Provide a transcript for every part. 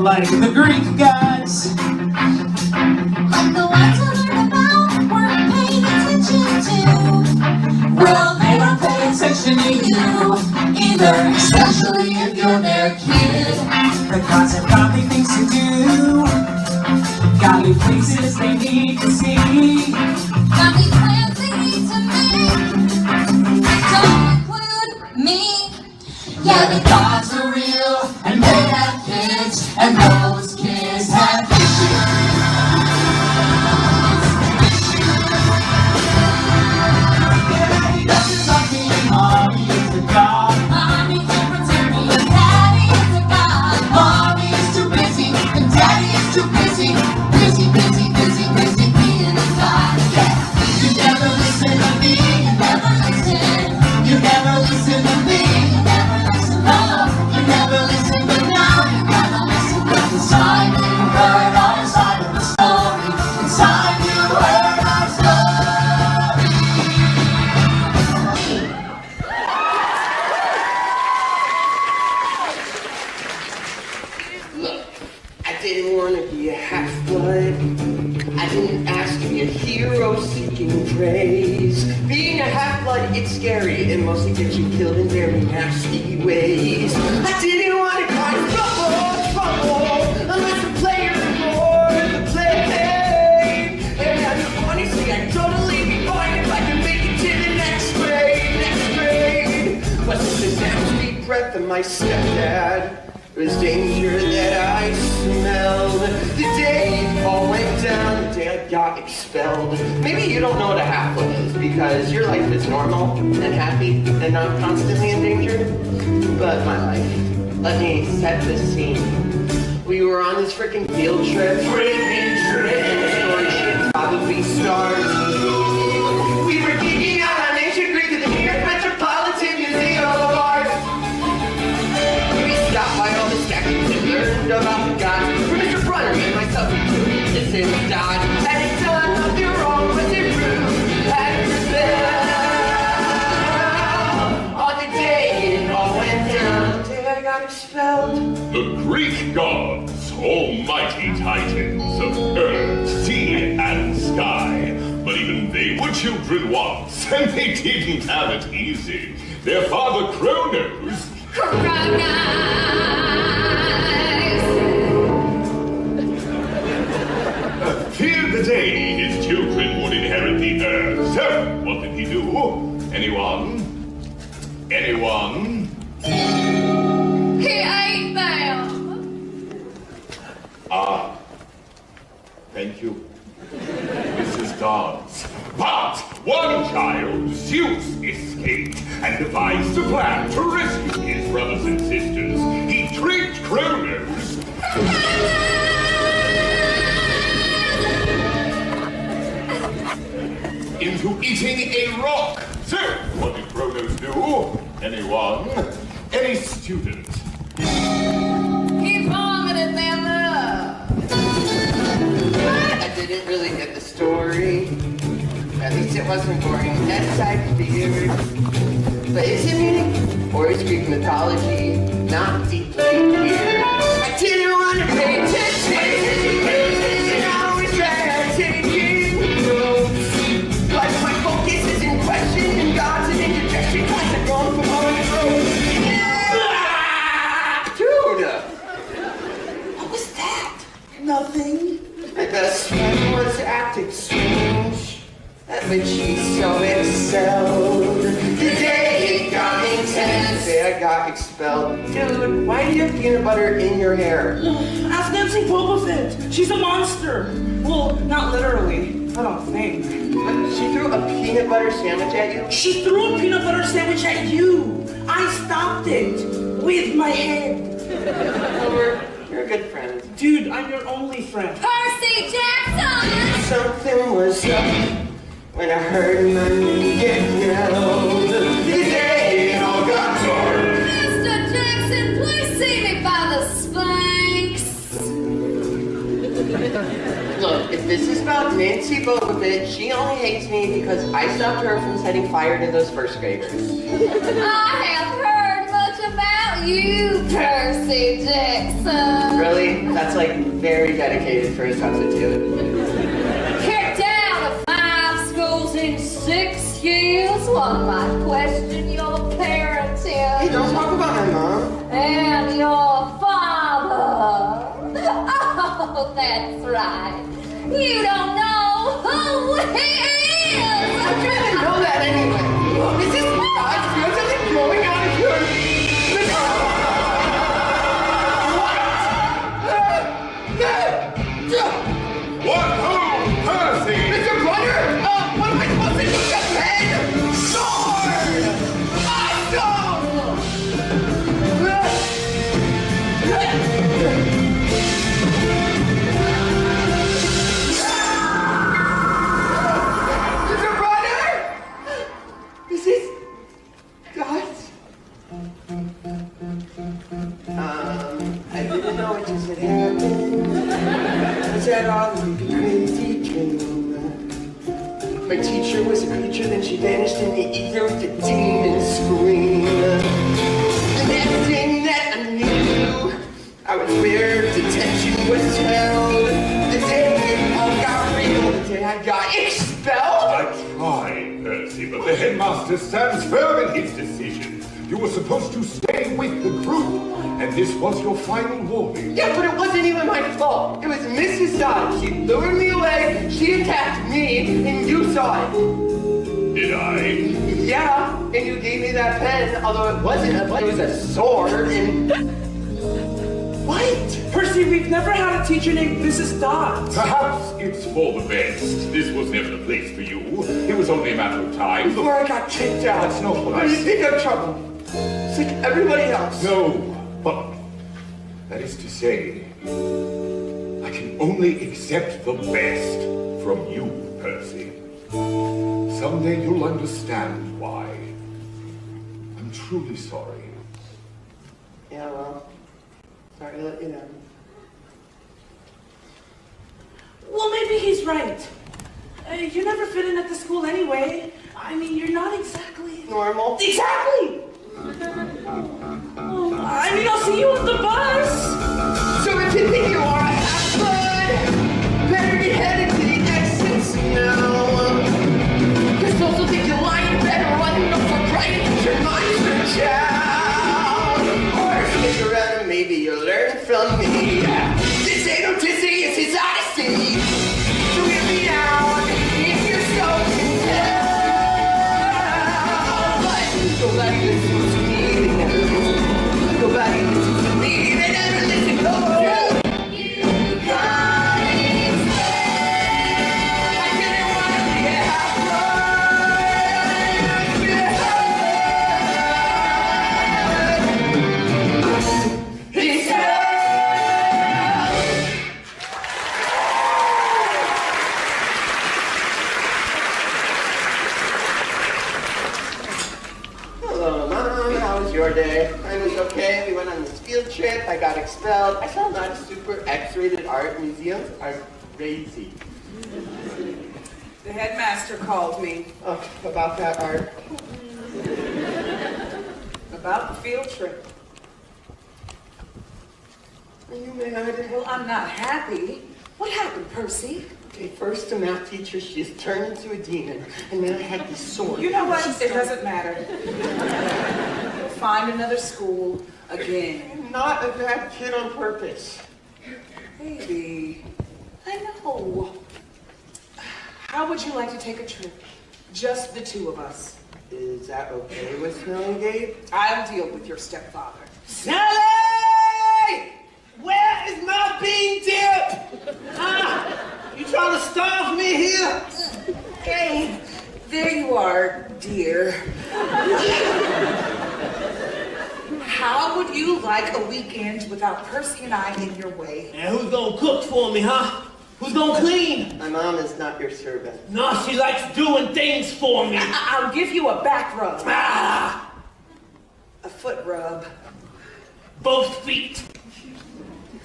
Like the Greek gods, like the ones who learn about weren't paying attention to. Well, they don't pay attention to you either, especially if you're their kid. the gods have godly things to do, godly places they need to see, Godly plans they need to make don't include me. Yeah, the gods are real and they have kids, and those kids have issues. Yeah, he doesn't love me, mommy is a god. Mommy can pretend me, and daddy is a god. Mommy is too busy, and daddy is too busy. Busy, busy, busy, busy being a god. Yeah, you never listen to me, You never listen, you never listen to me, you never listen, no. you never listen, but now you Never listen, but it's time you heard our side of the story. It's time you heard our story. Look, I didn't want to be a half-blood. I didn't ask to be a hero seeking praise. Being a half-blood, it's scary. It mostly gets you killed in very nasty ways. I didn't want to cause trouble, unless the player for the play. And honestly, I'd totally be fine if I could make it to the next grade. But the nasty breath of my stepdad, it was danger that I smelled. The day it all went down, the day I got expelled. Maybe you don't know what a half-blood is because your life is normal and happy and not constantly in danger. But my life, let me set the scene. We were on this freaking field trip, and the story should probably start. We were geeking out on ancient Greek at the New York Metropolitan Museum of Art. Stopped by all the statues and learned about the gods from Mr. Brunner and myself included. This is Dodge. Had it done nothing wrong, was it rude? Had it rebelled. On the day it all went down, the day I got expelled. The Greek gods, almighty titans of earth, sea, and sky. But even they were children once, and they didn't have it easy. Their father Kronos feared the day his children would inherit the earth. So, what did he do? Anyone? Anyone? He ate them. Ah, thank you. This is gods. But one child, Zeus, escaped and devised a plan to rescue his brothers and sisters. He tricked Kronos into eating a rock. So, what did Kronos do? Anyone? Any student? He vomited them up. I didn't really get the story. At least it wasn't boring as I feared. But is it meaning? Or is Greek mythology not deeply weird? I didn't want to pay attention. And I was there taking notes. But my focus is in question and God's an interjection. Class are going from home to Dude! What was that? Nothing. My best friend was acting strange, at which he so excelled. The day it got intense, the day I got expelled. Dude, why do you have peanut butter in your hair? Ask Nancy Boba Fett. She's a monster. Well, not literally. I don't think. But she threw a peanut butter sandwich at you? She threw a peanut butter sandwich at you. I stopped it with my head. Homer, you're a good friend. Dude, I'm your only friend. Percy Jackson. Something was up when I heard my name get yelled. The day it all got dark. Mr. Jackson. about Nancy Bobovich, she only hates me because I stopped her from setting fire to those first graders. I have heard much about you, Percy Jackson. Really? That's like very dedicated for a substitute. Kicked out of 5 schools in 6 years. One might question your parenting. Hey, don't talk about my mom. And your father. Oh, that's right. You don't know who he is. I didn't know that anyway. Is this God's really blowing out of your... What ho, Percy! Mr. Brunner! What am I supposed to do? Just pen? Sword! Mr. Brunner! Is this God's? I didn't know it just had happened. I said all the crazy dream. My teacher was a creature, then she vanished in the ether with a demon scream. The next thing that I knew, I was where detention was held. The day it all got real, the day I got expelled. I tried, Percy, but the headmaster stands firm in his decision. You were supposed to stay with the group, and this was your final warning. Yeah, but it wasn't even my fault. It was Mrs. Dodd. She lured me away, she attacked me, and you saw it. Did I? Yeah, and you gave me that pen, although it wasn't a pen, it was a sword, and... What? Percy, we've never had a teacher named Mrs. Dodds. Perhaps it's for the best. This was never the place for you. It was only a matter of time. Before I got kicked out. That's not what I You said. think I'm trouble. It's like everybody else. No, but that is to say, I can only accept the best from you, Percy. Someday you'll understand why. I'm truly sorry. Yeah, well, sorry to let you know. Well, maybe he's right. You never fit in at the school anyway. I mean, you're not exactly... Normal. Exactly! Oh, I mean, I'll see you on the bus! So if you think you are a half-blood, better get headed to the exits now. Cause also think you're lying better running up for crying that your monster child. Or stick around and maybe you'll learn from me. This ain't Odysseus, it's Odyssey. So hear me out if you're so content. But go back and listen to me, they never listen. Go back and listen to me, they never listen. Oh, you got it. I didn't want to be a half-blood. He said. Hello, Mom. How was your day? Mine was okay. We went on this field trip. I got expelled. I saw a lot of super X-rated art. Museums are crazy. The headmaster called me Oh, about that art. about the field trip. Are you mad? Well, I'm not happy. What happened, Percy? Okay, first the math teacher, she just turned into a demon. And then I had this sword. You know what? It doesn't matter. We'll find another school again. I'm not a bad kid on purpose. Baby, I know. How would you like to take a trip? Just the two of us. Is that okay with Snellingate? I'll deal with your stepfather. Sally! Where is my bean dip? Huh? You trying to starve me here? Hey, there you are, dear. How would you like a weekend without Percy and I in your way? And who's gonna cook for me, huh? Who's gonna clean? My mom is not your servant. No, she likes doing things for me. I'll give you a back rub. Ah! A foot rub. Both feet.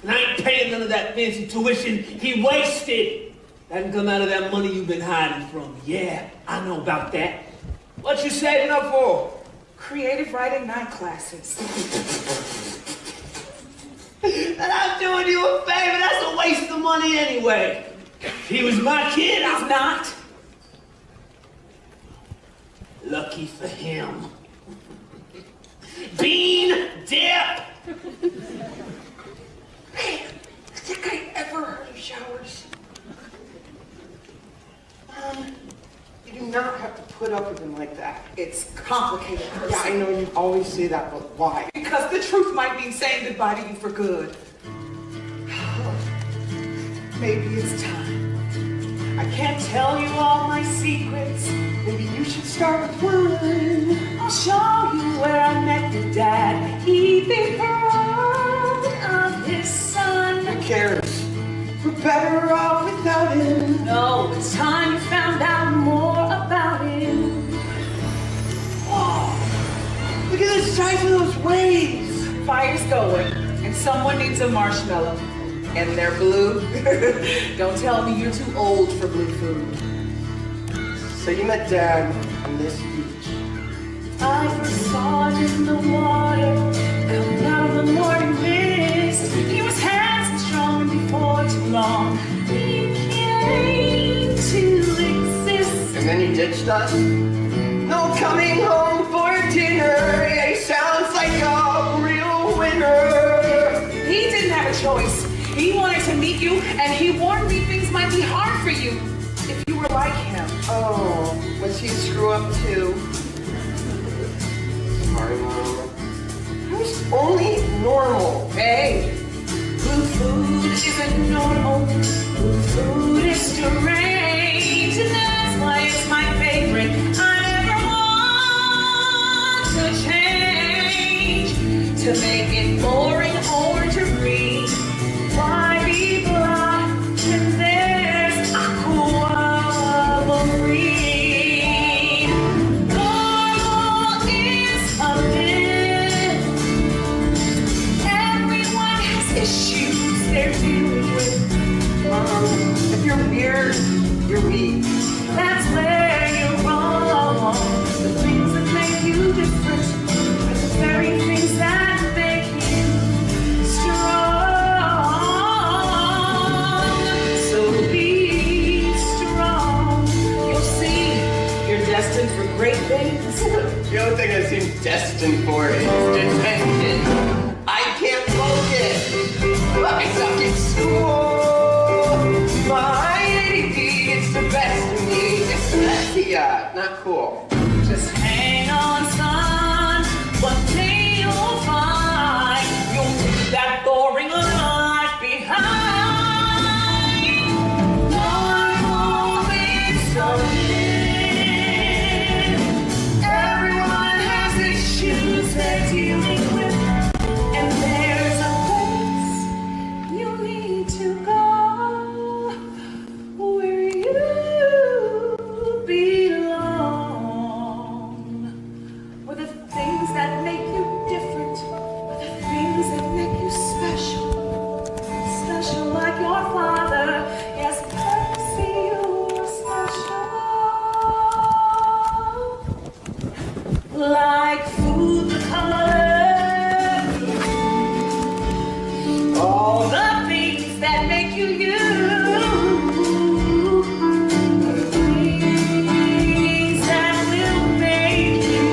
And I ain't paying none of that fancy tuition he wasted. That can come out of that money you've been hiding from me. Yeah, I know about that. What you saving up for? Creative writing night classes. And I'm doing you a favor. That's a waste of money anyway. If he was my kid, He's I'm not. lucky for him. Bean dip. Man, I think I ever heard of showers. You do not have to put up with him like that. It's complicated, Percy. Yeah, I know you always say that, but why? Because the truth might mean saying goodbye to you for good. Maybe it's time. I can't tell you all my secrets. Maybe you should start with one. I'll show you where I met your dad. He'd be proud of his son. Who cares? We're better off without him. No, it's time you found out more about him. Look at the size of those waves. Fire's going, and someone needs a marshmallow. And they're blue. Don't tell me you're too old for blue food. So you met Dad on this beach. I first saw him in the water, coming out of the morning mist. He was handsome, strong, and before too long, he came to exist. And then he ditched us. No coming home for dinner. Yeah, he sounds like a real winner. He didn't have a choice. He wanted to meet you, and he warned me things might be hard for you if you were like him. Oh, was he a screw up too? Sorry, Mom. I was only normal. Hey, blue food isn't normal. Blue food is strange, and that's why it's my favorite. I never want to change, to make it boring or to read. Why be blind when there's aquamarine? Normal is a myth. Everyone has issues they're dealing with. If you're weird, you're weak. That's where you're wrong. The things that make you different are the very things that make you strong. So be strong. You'll see you're destined for great things. The only thing I seem destined for is detention. I can't focus. I suck at school. My ADD is the best of me. Dyslexia, not cool. Just hang on, son. One day you'll find you'll leave that boring life behind. Normal is something. Everyone has issues they're dealing with, and there's a place you need to go where you belong. Where the things that make you different are the things that make you special. Special like your father. Yes, Percy, you're special. Like food, the color. All the things that make you you. Things that will make you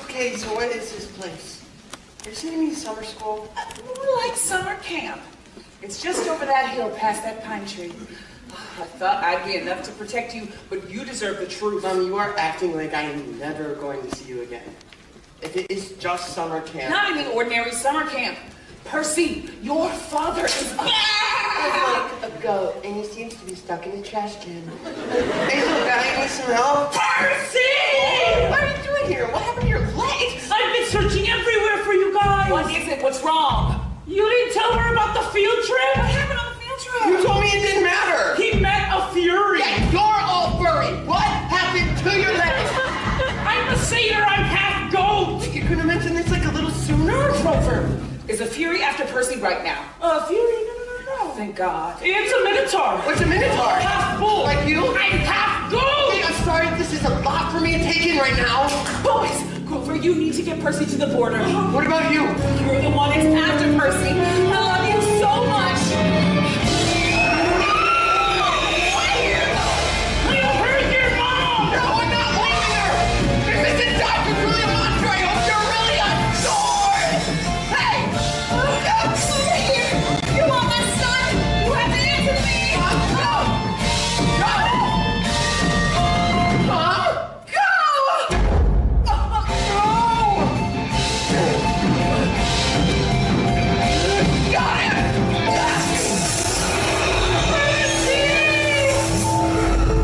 Okay, so what is this place? Are you sending me to summer school? more like summer camp. It's just over that hill past that pine tree. I thought I'd be enough to protect you, but you deserve the truth. Mom, you are acting like I am never going to see you again. If it is just summer camp. Not even ordinary summer camp. Percy, your father is a... Like, a goat, and he seems to be stuck in a trash can. Hey, little guy, need some help? Percy! What are you doing here? What happened to your legs? I've been searching everywhere for you guys. What is it? What's wrong? You didn't tell her about the field trip? What happened on the field trip? You told me it didn't matter. He met a fury. Yeah, you're all furry. What happened to your legs? I'm a satyr. I'm half goat. You could have mentioned this like a little sooner. Rover, is a fury after Percy right now? Fury? No. Thank God. It's a minotaur. What's a minotaur? Half bull. Like you? I'm half goat. Hey, I'm sorry, this is a lot for me to take in right now. Boys, Grover, you need to get Percy to the border. What about you? You're the one that's after Percy. I love you so much. You hurt your mom. No, I'm not leaving her. If this is Dr. Julia Monster, I hope you're really adored. Hey, come over here. You want my son? You have to answer me. Mom, go. Go. Mom, go. Got him.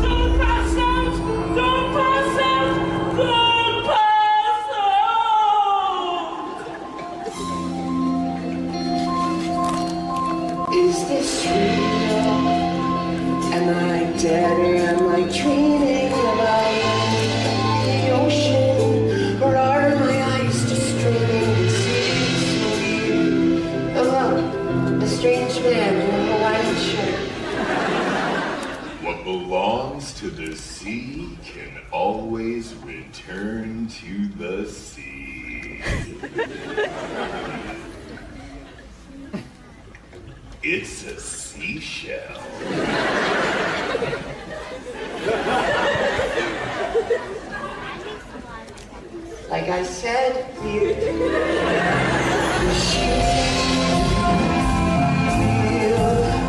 Don't pass out. Don't pass out. Don't pass out. Is this real? Am I dead or am I dreaming? Am I in the ocean or are my eyes just streaming? It seems so weird. Oh look, a strange man in a Hawaiian shirt. What belongs to the sea can always return to the sea. It's a seashell. Like I said, you.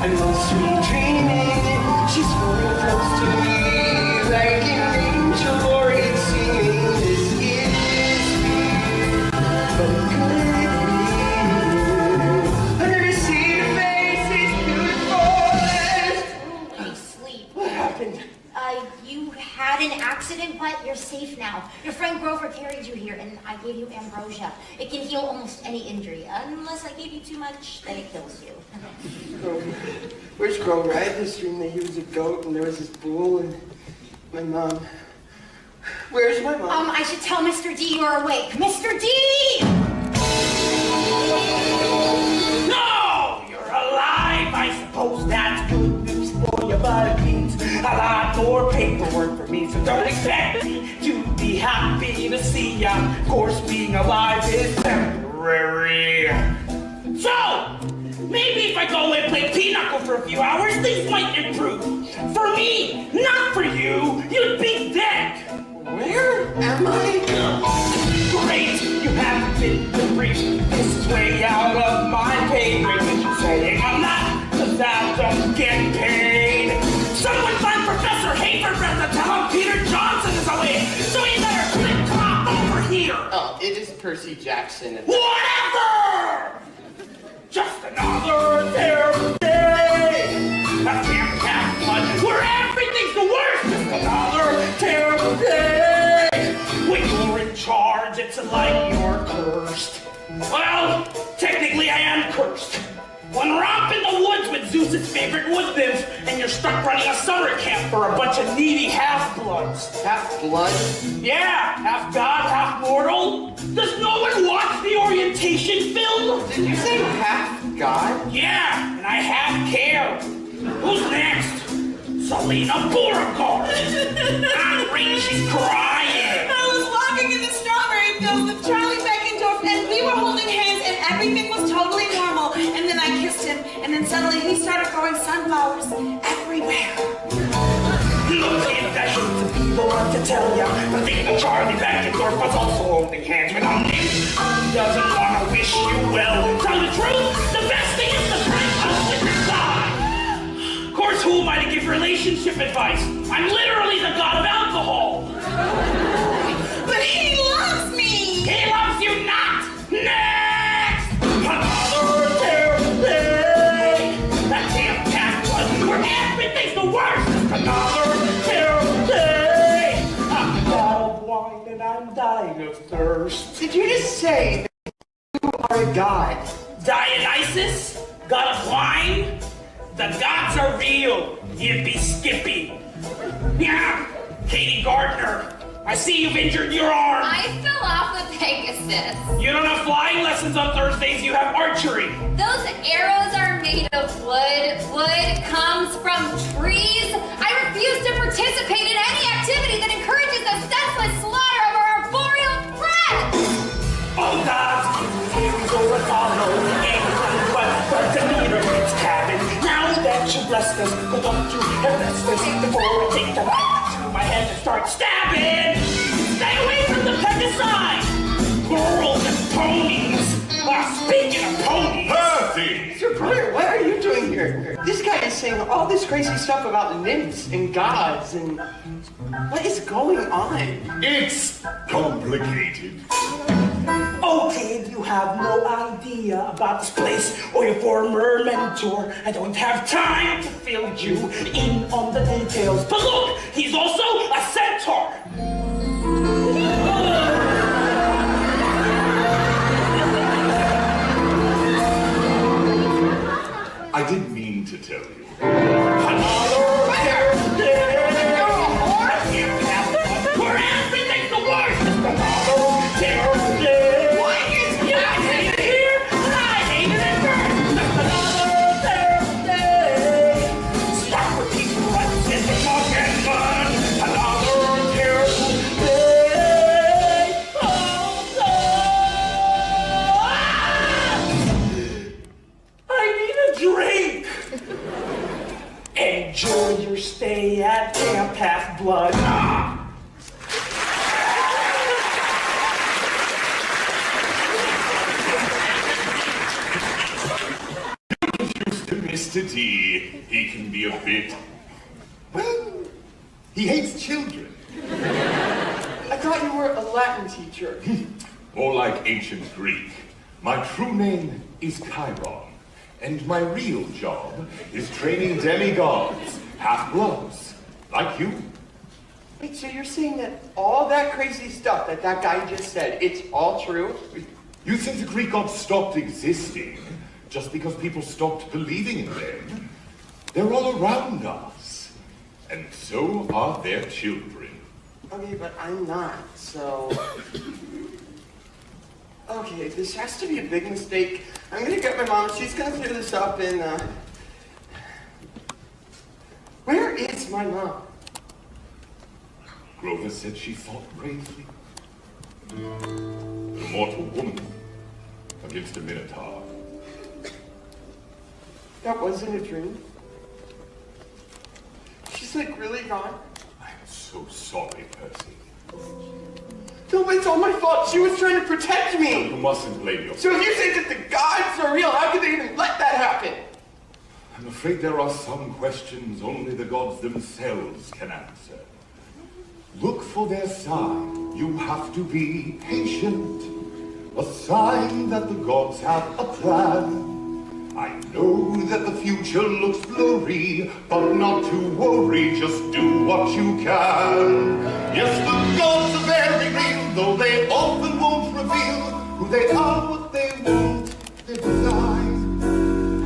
I must be dreaming. She's falling close to me, like an angel, or it's seeming this is real. But could it be? I never see your face, it's beautiful. Hey, sleep. What happened? You had an accident, but you're safe now. Your friend Grover carried you here, and I gave you ambrosia. It can heal almost any injury, unless I gave you too much, then it kills you. Grover. Where's Grover? I had this dream that he was a goat and there was this bull and my mom. Where's my mom? I should tell Mr. D you're awake. Mr. D! No! You're alive! I suppose that's good news for you, but it means a lot more paperwork for me, so don't expect me to be happy to see ya. Of course, being alive is temporary. So, maybe if I go and play pinochle for a few hours, things might improve. For me, not for you. You'd be dead. Where am I? Great, you haven't been debriefed. This is way out of my pay grade. But you're saying I'm not, cause I don't get paid. Someone find Professor Haverford to tell him Peter Johnson is away. So he better flip-flop over here. Oh, it is Percy Jackson. Whatever! Just another terrible day. I can't have fun where everything's the worst. Just another terrible day. When you're in charge, it's like you're cursed. Well, technically I am cursed. One romp in the woods with Zeus's favorite wood nymph, and you're stuck running a summer camp for a bunch of needy half-bloods. Half-blood? Yeah, half god, half mortal. Does no one watch the orientation film? Did you say half-god? Yeah, and I have care. Who's next? Selena Beauregard. Angry, she's crying. I was walking in the strawberry fields with Charlie Beckendorf, and we were holding hands, and everything was totally normal. And then I kissed him, and then suddenly he started growing sunflowers everywhere. Look, kid, I hate to be the one to tell ya, but think Charlie Beckendorf was also holding hands with a nymph who doesn't want to wish you well. Tell the truth, the best thing is to break up with your side. Of course, who am I to give relationship advice? I'm literally the god of alcohol. But he loves me! He loves you not! Next! Another terrible day! That damn cat was say that you are a god. Dionysus? God of wine? The gods are real. Yippee skippy. Yeah, Katie Gardner. I see you've injured your arm. I fell off with Pegasus. You don't have flying lessons on Thursdays, you have archery. Those arrows are made of wood. Wood comes from trees. I refuse to participate in any activity that encourages the senseless slaughter of our arboreal friends. Oh gods, here we go Apollo, but Demeter its cabin. Now that you blessed us, go up to Hephaestus before I take the knife to my head and start stabbing. Stay away from the Pegasi! Girls and ponies! Speaking of ponies! Percy! Sir Brother, what are you doing here? This guy is saying all this crazy stuff about nymphs and gods and... What is going on? It's complicated. Okay, if you have no idea about this place or your former mentor, I don't have time to fill you in on the details. But look, he's also a centaur. I didn't mean to tell you. Another day. Where everything's the worst. Another terrible day. What is I hate it here, and I hate it at first. Another terrible day. Start with people runs in the muck and fun. Another terrible day. Oh, no. I need a drink. Enjoy your stay at Camp Half-Blood. Mr. D, he can be a bit... Well, he hates children. I thought you were a Latin teacher. More like ancient Greek. My true name is Chiron, and my real job is training demigods, half-bloods, like you. Wait, so you're saying that all that crazy stuff that guy just said, it's all true? You think the Greek gods stopped existing just because people stopped believing in them? They're all around us, and so are their children. Okay, but I'm not, so... Okay, this has to be a big mistake. I'm gonna get my mom, she's gonna clear this up, and, Where is my mom? Grover said she fought bravely. An immortal woman against a minotaur. That wasn't a dream. She's like really gone. I'm so sorry, Percy. No, but it's all my fault. She was trying to protect You me. mustn't blame yourself. So if you say that the gods are real, how could they even let that happen? I'm afraid there are some questions only the gods themselves can answer. Look for their sign. You have to be patient. A sign that the gods have a plan. I know that the future looks blurry, but not to worry, just do what you can. Yes, the gods are very real, though they often won't reveal who they are, what they want, their design.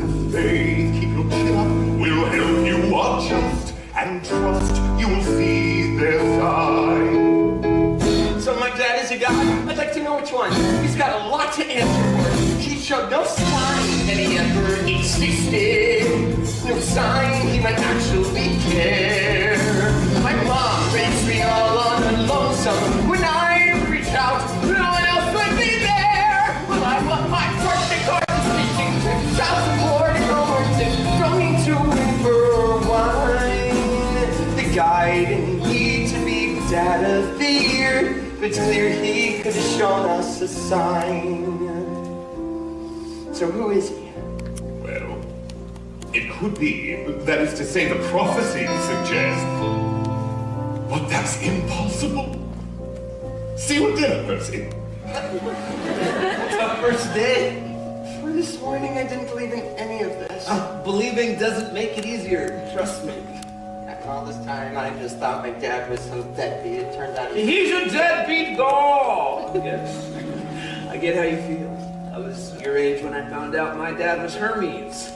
Have faith, keep your chin up, we'll help you adjust, and trust you'll see their sign. So my dad is a god? I'd like to know which one. He's got a lot to answer for. He showed no sign that he ever existed. No sign he might actually care. My mom raised me all on her lonesome. When I reach out, no one else would be there. Well, I want my birthday card speaking to child support and homework and going to win for wine. The guy didn't need to be dad of the year, but it's clear he could have shown us a sign. So who is he? Well, it could be, that is to say, the prophecies suggest. But that's impossible. See you at dinner, Percy. What's up, first day? For this morning, I didn't believe in any of this. Believing doesn't make it easier, trust me. And all this time, I just thought my dad was so deadbeat. It turned out He's a deadbeat dog. Yes. I get how you feel. I was your age when I found out my dad was Hermes.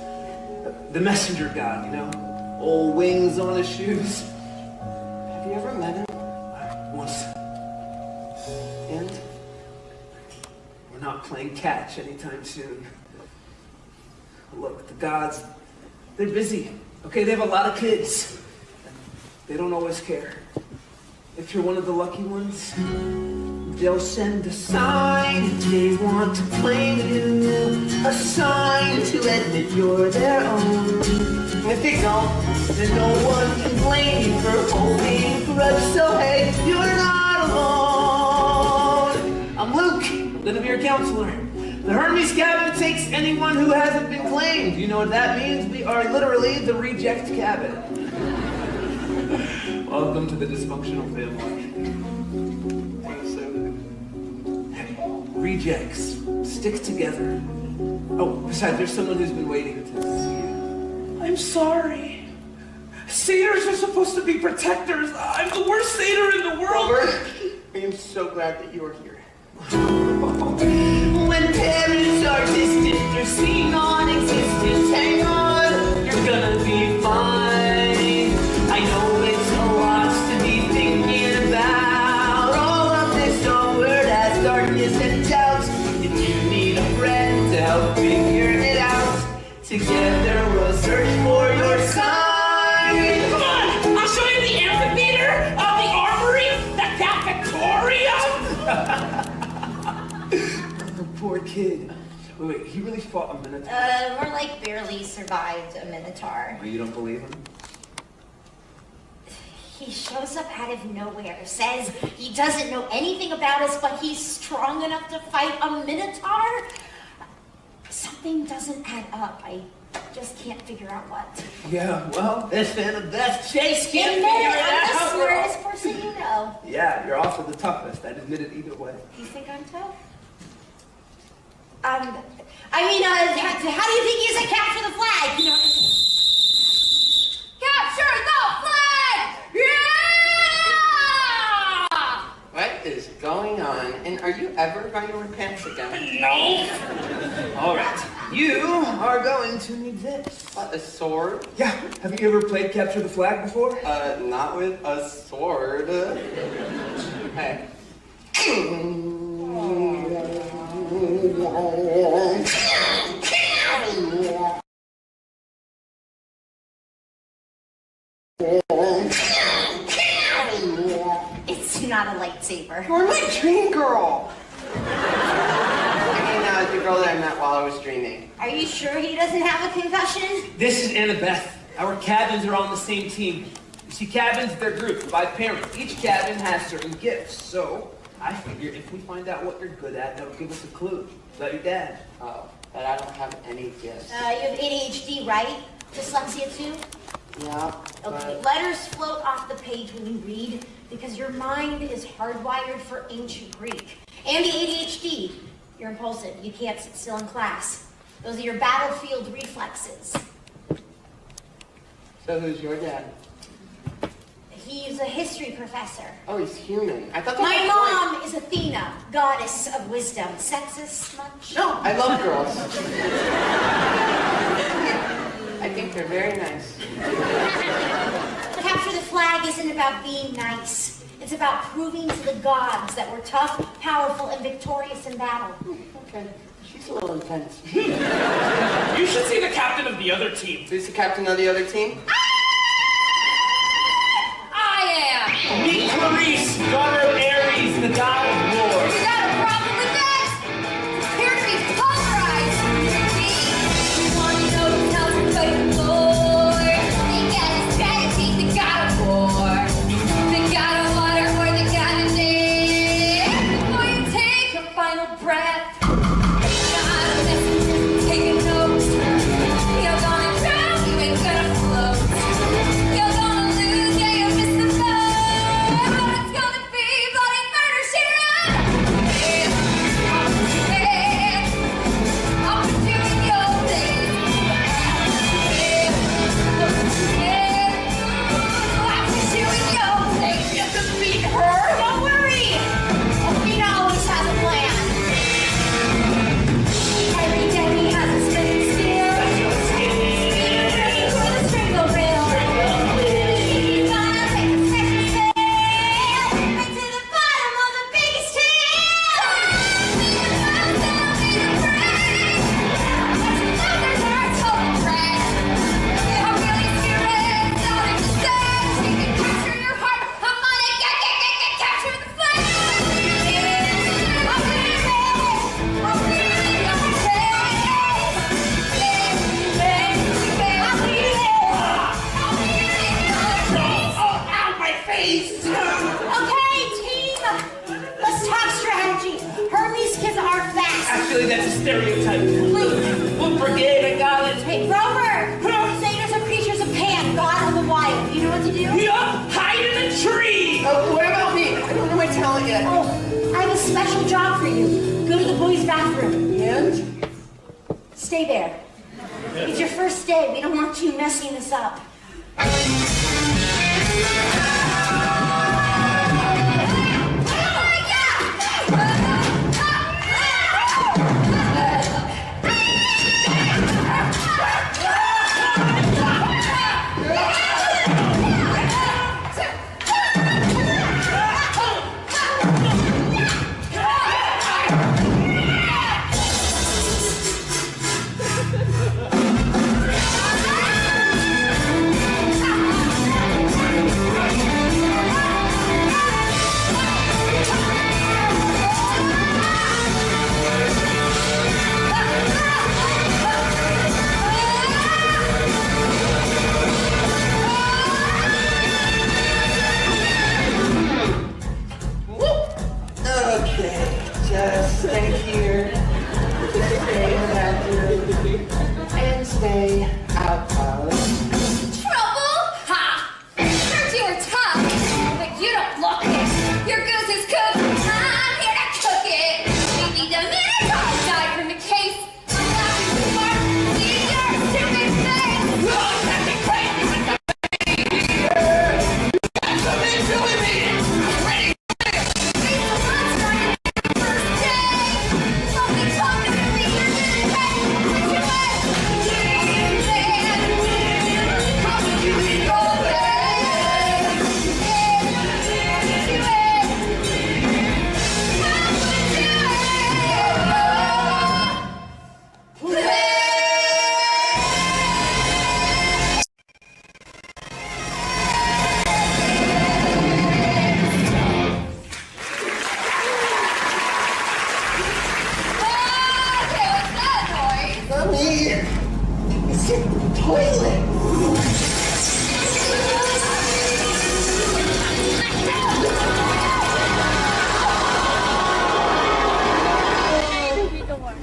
The messenger god, you know? Old wings on his shoes. Have you ever met him? Once. And? We're not playing catch anytime soon. Look, the gods, they're busy. Okay, they have a lot of kids. They don't always care. If you're one of the lucky ones, they'll send a sign if they want to claim you. A sign to admit you're their own. And if they don't, then no one can blame you for holding a grudge. So hey, you're not alone. I'm Luke, gonna be your counselor. The Hermes cabin takes anyone who hasn't been claimed. You know what that means? We are literally the reject cabin. Welcome to the dysfunctional family. Rejects. Stick together. Oh, besides, there's someone who's been waiting to see you. I'm sorry. Satyrs are supposed to be protectors. I'm the worst satyr in the world. Robert, I am so glad that you are here. When parents are distant, they're seen non-existent. Hang on, you're gonna be fine. I know it's a lot to be thinking about. All of this awkward as darkness and doubt. If you need a friend to help figure it out, together we'll search for your sign. Come on, I'll show you the amphitheater, the armory, the cafeteria. The poor kid. Wait, he really fought a minotaur? More like barely survived a minotaur. Oh, you don't believe him? He shows up out of nowhere, says he doesn't know anything about us, but he's strong enough to fight a minotaur? Something doesn't add up. I just can't figure out what. Yeah, well, best fan of best chase can't Admit figure it, it I'm the out. smartest person you know. Yeah, you're also the toughest. I'd admit it either way. You think I'm tough? How do you think you said capture the flag? You know, capture the flag! Yeah! What is going on? And are you ever going to wear pants again? No. All right, you are going to need this. What, a sword? Yeah, have you ever played capture the flag before? Not with a sword. Hey. It's not a lightsaber. You're my dream girl! The girl that I met while I was dreaming. Are you sure he doesn't have a concussion? This is Annabeth. Our cabins are on the same team. You see, cabins, they're grouped by parents. Each cabin has certain gifts. So, I figure if we find out what you're good at, that'll give us a clue about your dad. Oh, but I don't have any gifts. You have ADHD, right? Dyslexia too? Yeah, Okay, but... letters float off the page when you read because your mind is hardwired for ancient Greek. And the ADHD. You're impulsive. You can't sit still in class. Those are your battlefield reflexes. So who's your dad? He's a history professor. Oh, he's human. I thought that My was mom is Athena, goddess of wisdom. Sexist much? No, I love girls. I think they're very nice. Capture the flag isn't about being nice. It's about proving to the gods that we're tough, powerful, and victorious in battle. Okay, she's a little intense. You should see the captain of the other team. Who's the captain of the other team? I am! Meet Clarice, daughter of Ares, the god of war. You got a problem with that? Here to be pulverized! You want to know who tells you fight for? They got a strategy, the god of war. The god of water or the god of day. Before you take your final breath, God of messengers, take a note. You're gonna drown, you ain't gonna float. You're gonna lose, yeah, you'll miss the boat. But it's gonna be bloody murder, she wrote. special job for you. Go to the boys' bathroom. And? Stay there. It's your first day. We don't want you messing this up. Okay, just stay here. Stay in the bathroom. And stay out of Trouble? Ha! Heard you were tough, but you don't look it. Your goose is cooked. I'm here to cook it. You need a minute to die from the case. I'm laughing too hard. See your stupid face. Oh, that's crazy with the That's something to doing me. I'm ready. It's the last night of the first day. Something talking to me. You're gonna pay. What you want? How did you leave your way? Mommy! It's in the toilet!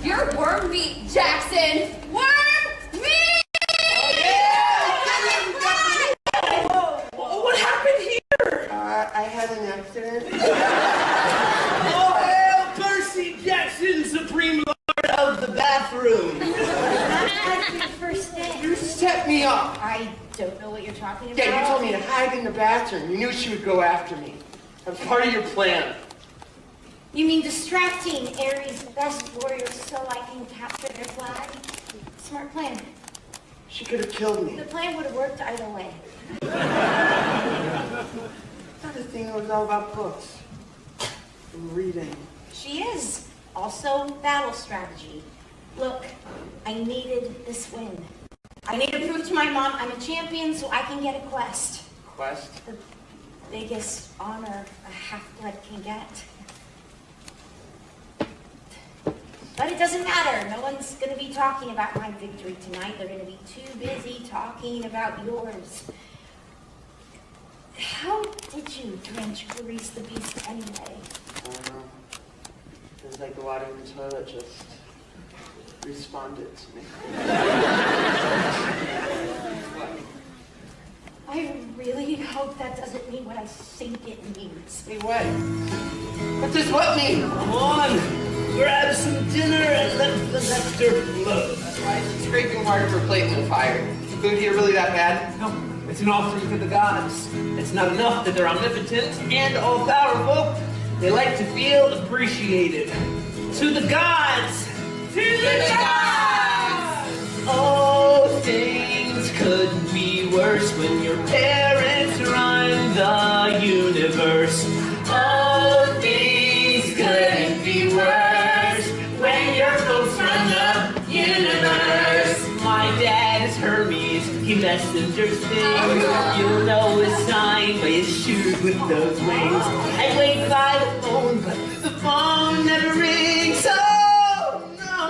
You're worm meat, Jackson. Worm meat! What happened here? I had an accident. Oh, hail Percy Jackson, Supreme Lord of the Bathroom. That's your first day. You set me up. I don't know what you're talking about. Yeah, you told me to hide in the bathroom. You knew she would go after me. That was part of your plan. You mean distracting Ares' best warriors so I can capture their flag? Smart plan. She could have killed me. The plan would have worked either way. I thought the thing was all about books. And reading. She is. Also, battle strategy. Look, I needed this win. I need to prove to my mom I'm a champion so I can get a quest. Quest? The biggest honor a half-blood can get. But it doesn't matter. No one's going to be talking about my victory tonight. They're going to be too busy talking about yours. How did you drench Clarice the Beast anyway? I don't know. It was like the water in the toilet just responded to me. I really hope that doesn't mean what I think it means. Hey, what? What does what mean? Come on, grab some dinner and let the nectar flow. Why is it scraping water for a plate in the fire? Is the food here really that bad? No, it's an offering to the gods. It's not enough that they're omnipotent and all-powerful. They like to feel appreciated. To the gods! To the gods! Oh, things couldn't be worse when your parents run the universe. Oh, things couldn't be worse when your folks run the universe. My dad is Hermes, he messengers things. You'll know his sign by his shoes with those wings. I wait by the phone, but the phone never rings. Oh no!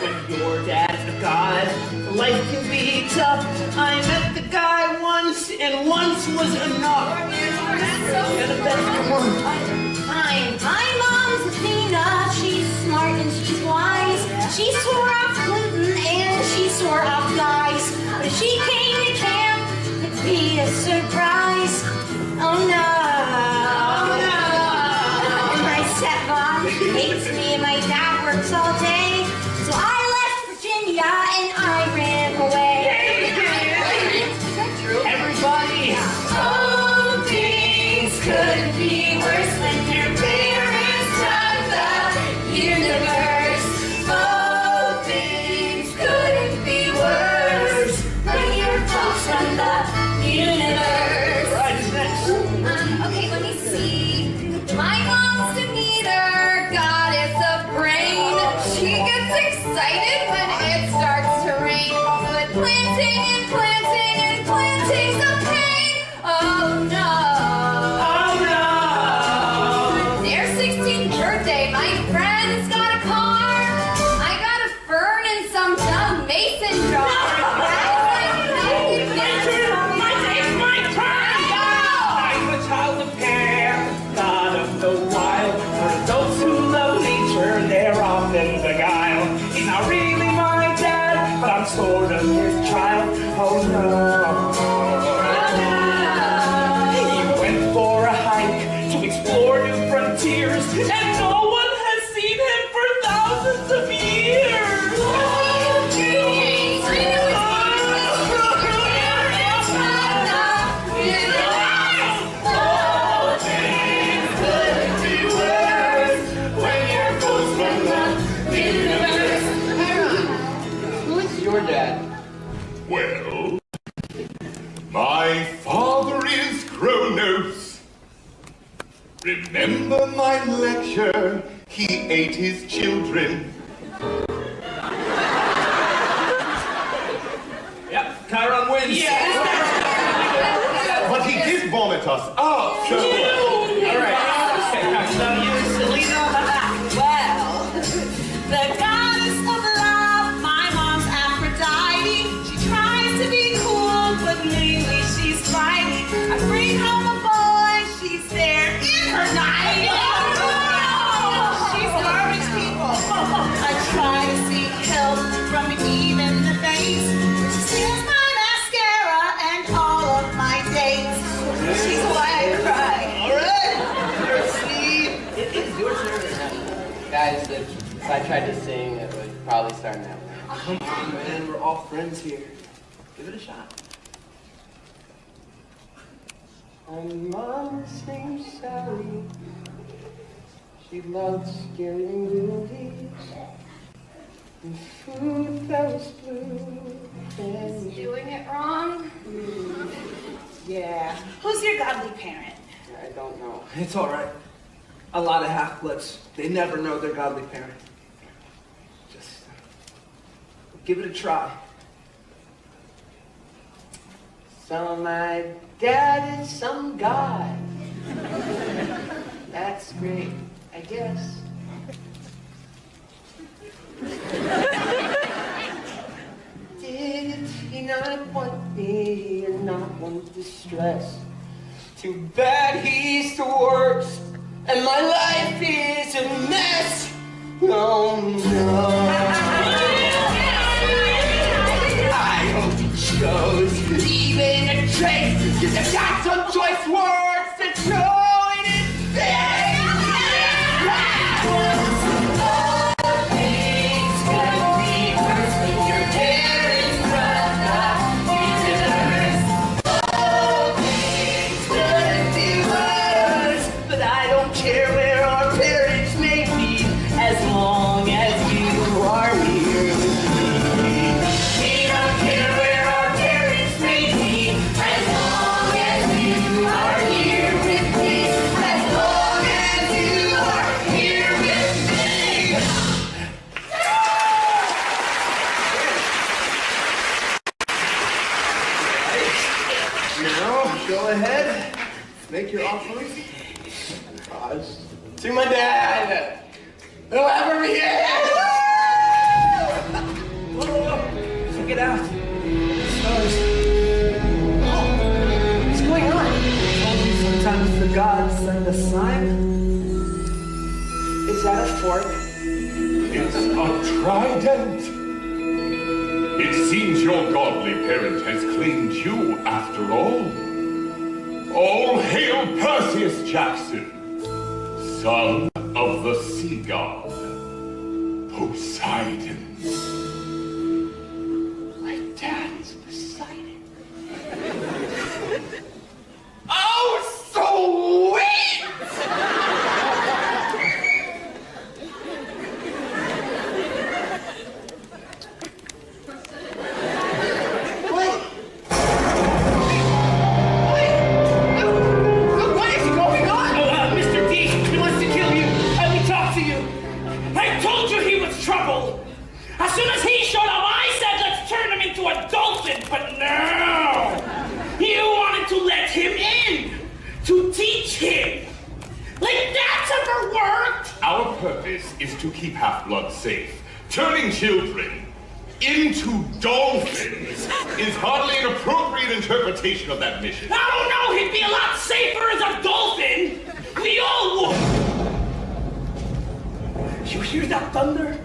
When your dad's a god, life can be tough. I met the guy once, and once was enough. And a better one. Fine. My mom's Athena. She's smart and she's wise. She swore off gluten and she swore off guys. But if she came to camp, it'd be a surprise. Oh no. Oh no. and I ran away. Is that true? Everybody. Oh, things couldn't be worse when your parents run the universe. Oh, things couldn't be worse when your folks run the universe. Right, next. Okay, let me see. My mom's Demeter, goddess of brain. She gets excited when it starts to rain. But planting and planting and planting's a pain. Oh no. Oh no. Their 16th birthday, my friend's got a car. I got a fern in some dumb mason jar. My day's my turn. I'm a child of Pan, god of the wild. For those who love nature, they're often beguiled. He's not really my dad, but I'm sort of his child. Oh no. He went for a hike to explore new frontiers, and no one has seen him for thousands of years. Who is your dad? Well, my father is Kronos. Remember my lecture? He ate his children. Yep, Chiron wins. But he did vomit us out. All right. Okay, so you, Selena. Well, the goddess of love, my mom's Aphrodite. She tries to be cool, but mainly she's flighty. I bring home a boy, she's there in her night. She's garbage people. I try to seek help from even the base. She steals my mascara and all of my dates. She's why I cry. All right. Percy, it is your turn. Guys, if I tried to sing, it would probably start now. Come on, man. We're all friends here. Give it a shot. My mom's name's Sally. She loves scary movies and food that was blue. And Doing it wrong. yeah, Who's your godly parent? I don't know. It's all right. A lot of half-bloods, they never know their godly parent. Just give it a try. So my dad is some guy. That's great, I guess. Did he not want me or not want distress? Too bad he's the worst, and my life is a mess. Oh no. I hope he chose even a trace, cause I got some choice words to throw in his face. Go ahead. Make your offerings. To my dad, whoever he is. Check it out. Stars. What's going on? I told you sometimes the gods send a sign. Is that a fork? It's a trident. It seems your godly parent has claimed you after all. All hail Perseus Jackson, son of the sea god, Poseidon. into a dolphin, but no! You wanted to let him in, to teach him. Like that's ever worked? Our purpose is to keep Half-Blood safe. Turning children into dolphins is hardly an appropriate interpretation of that mission. I don't know, he'd be a lot safer as a dolphin. We all would. You hear that thunder?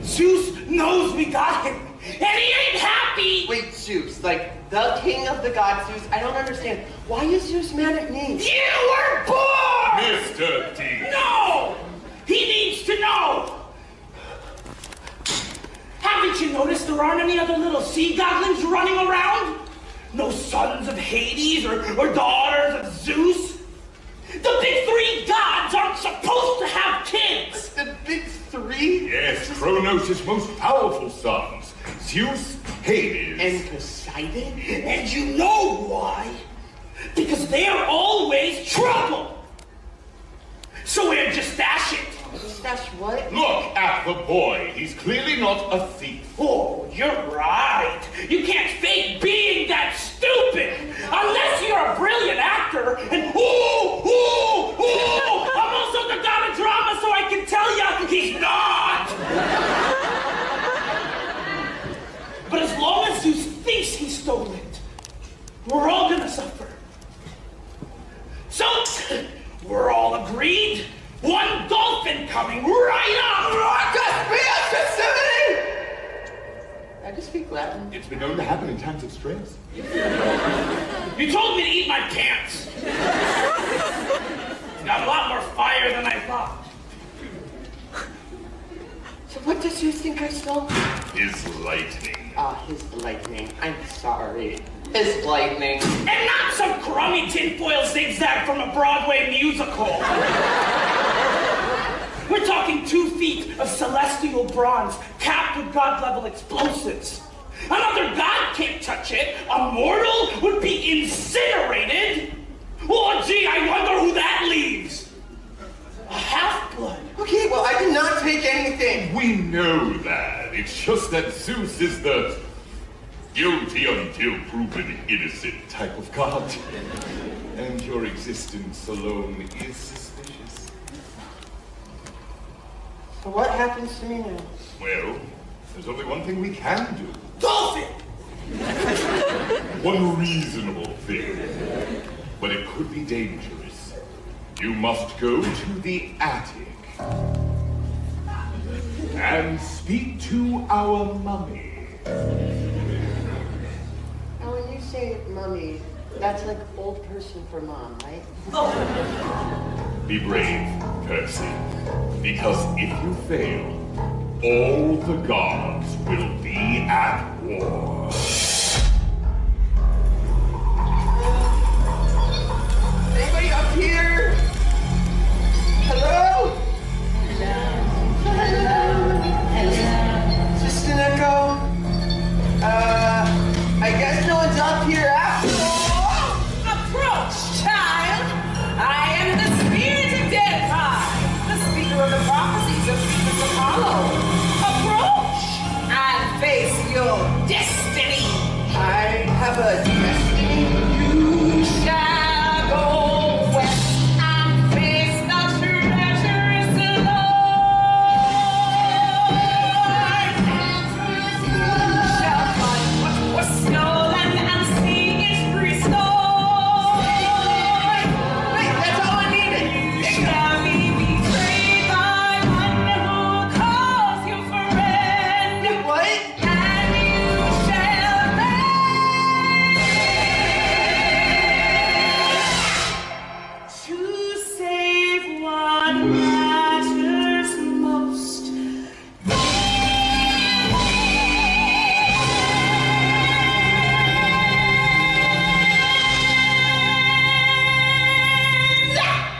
Zeus knows we got him, and he ain't happy. Wait, Zeus, like the king of the gods, Zeus, I don't understand. Why is Zeus mad at me? You were born! Mr. D. No! He needs to know! Haven't you noticed there aren't any other little sea goblins running around? No sons of Hades or daughters of Zeus? The big three gods aren't supposed to have kids! The big three? Yes, Kronos' most powerful sons. Zeus, Hades, And Poseidon? And you know why? Because they're always trouble! So where'd you stash it? Stash what? Look at the boy. He's clearly not a thief. Oh, you're right. You can't fake being that stupid unless you're a brilliant actor. And I'm also the god of drama, so I can tell you he's not. But as long as Zeus thinks he stole it, we're all gonna suffer. So we're all agreed. One dolphin coming right up! I just speak Latin. It's been known to happen in times of stress. You told me to eat my pants. It's got a lot more fire than I thought. So what does Zeus think I stole? His lightning. His lightning. I'm sorry. His lightning. And not some crummy tinfoil zigzag from a Broadway musical. We're talking 2 feet of celestial bronze capped with god-level explosives. Another god can't touch it. A mortal would be incinerated. Oh, gee, I wonder who that leaves. A half-blood. Okay, well, I did not take anything. We know that. It's just that Zeus is the guilty until proven innocent type of god. And your existence alone is suspicious. So what happens to me now? Well, there's only one thing we can do. Dolphin! One reasonable thing. But it could be dangerous. You must go to the attic and speak to our mummy. Now, when you say mummy, that's like old person for mom, right? Be brave, Percy, because if you fail, all the gods will be at war. Anybody up here? Hello? Just an echo? I guess no one's up here after all. Approach, child. I am the spirit of Delphi, the speaker of the prophecies of Phoebus Apollo. Approach and face your destiny. I have a destiny. You shall go west and face the treacherous Lord. You shall find what was stolen and see it restored. Wait, that's all I needed. You shall be betrayed by one who calls you friend. What? And you shall to save what matters most.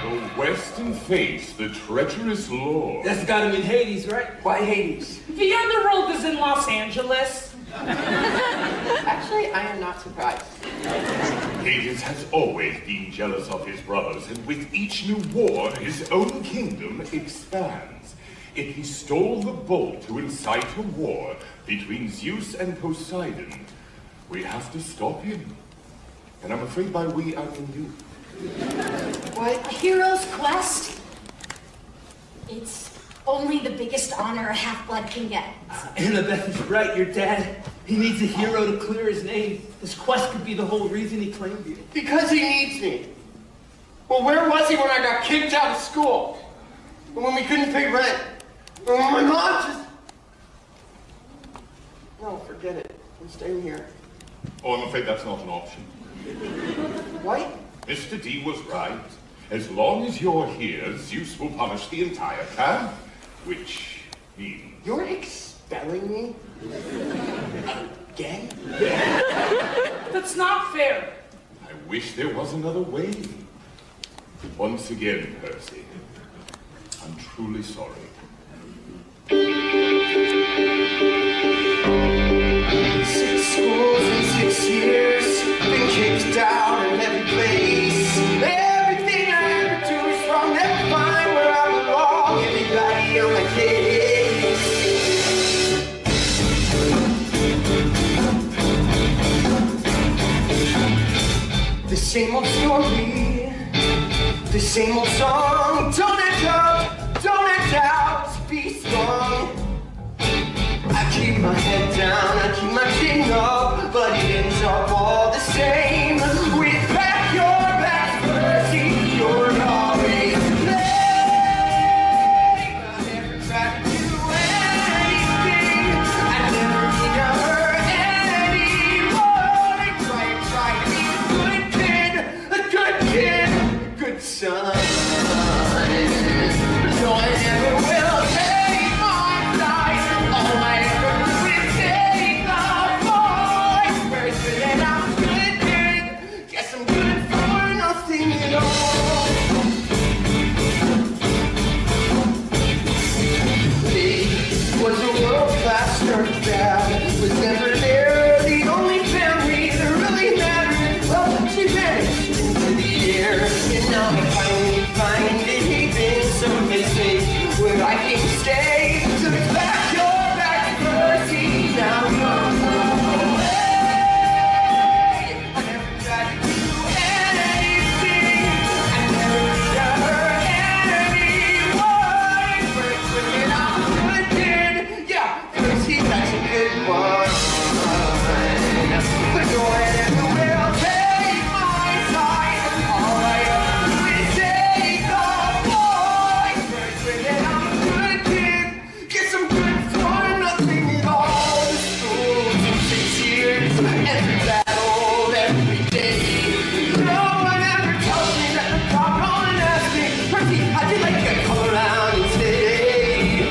Go west and face the treacherous Lord. That's gotta mean Hades, right? Why Hades? The underworld is in Los Angeles. Actually, I am not surprised. Hades has always been jealous of his brothers, and with each new war, his own kingdom expands. If he stole the bolt to incite a war between Zeus and Poseidon, We have to stop him. And I'm afraid by we, I mean you. What? A hero's quest? It's only the biggest honor a half-blood can get. Annabeth is right, your dad. He needs a hero to clear his name. This quest could be the whole reason he claimed you. Because he needs me. Well, where was he when I got kicked out of school? And when we couldn't pay rent? And when my mom just... No, forget it. I'm staying here. Oh, I'm afraid that's not an option. What? Mr. D was right. As long as you're here, Zeus will punish the entire camp. Which means... You're expelling me? Again? That's not fair. I wish there was another way. Once again, Percy, I'm truly sorry. 6 schools in 6 years, been kicked out in every place. Everything I ever do is wrong, never find where I belong. Everybody on my case. The same old story, the same old song. Don't act out, be strong. I keep my head down, I keep my chin up, but it ends up all the same. With back your back, Percy, you're always late. I never tried to do anything, I never need to hurt anyone. Try to be a good kid, a good son. But no, I never will take my side. All I ever do is take the fight. Person and I'm a good kid. Guess I'm good for nothing at all. He was a world-class nerd dad. Was never there. The only family that really mattered. Well, she vanished into the air. And now I finally find it. He'd been so missing where I can stay. So it's back your back, Percy. Now you're away. I never tried to do anything. I never need to hurt anyone. First when I'm a good kid. Yeah, Percy, that's a good one. But no one ever will take my side. All I ever do is take the fight. First when I'm a good kid. Guess I'm good for nothing at all. The schools in 6 years. Every battle, every day. No one ever tells me that the cop on and ask me, Percy, how'd you like to come around and stay?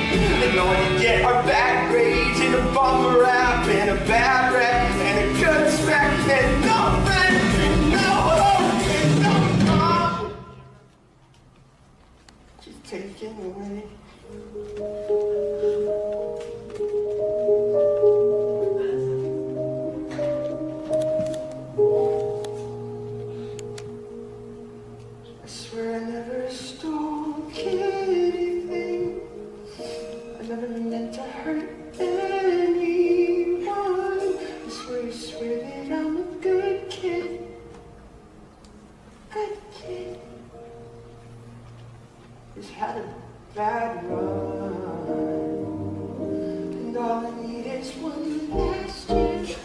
And all you get are bad grades and a bum rap and a bad rap and a good smack and no friends and no hope and no mom. Just taken away. I swear I never stole anything. I never meant to hurt anyone. I swear that I'm a good kid. Good kid. Just had a bad run. And all I need is one last chance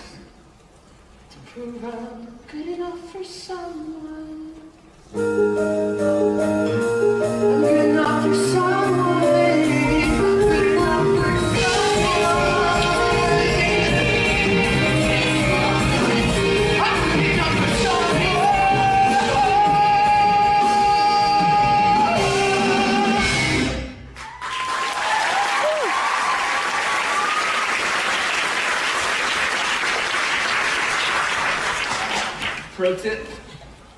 to prove I'm good enough for someone. I'm good enough for someone, baby. Good enough for someone. I'm good enough for someone. Pro tip.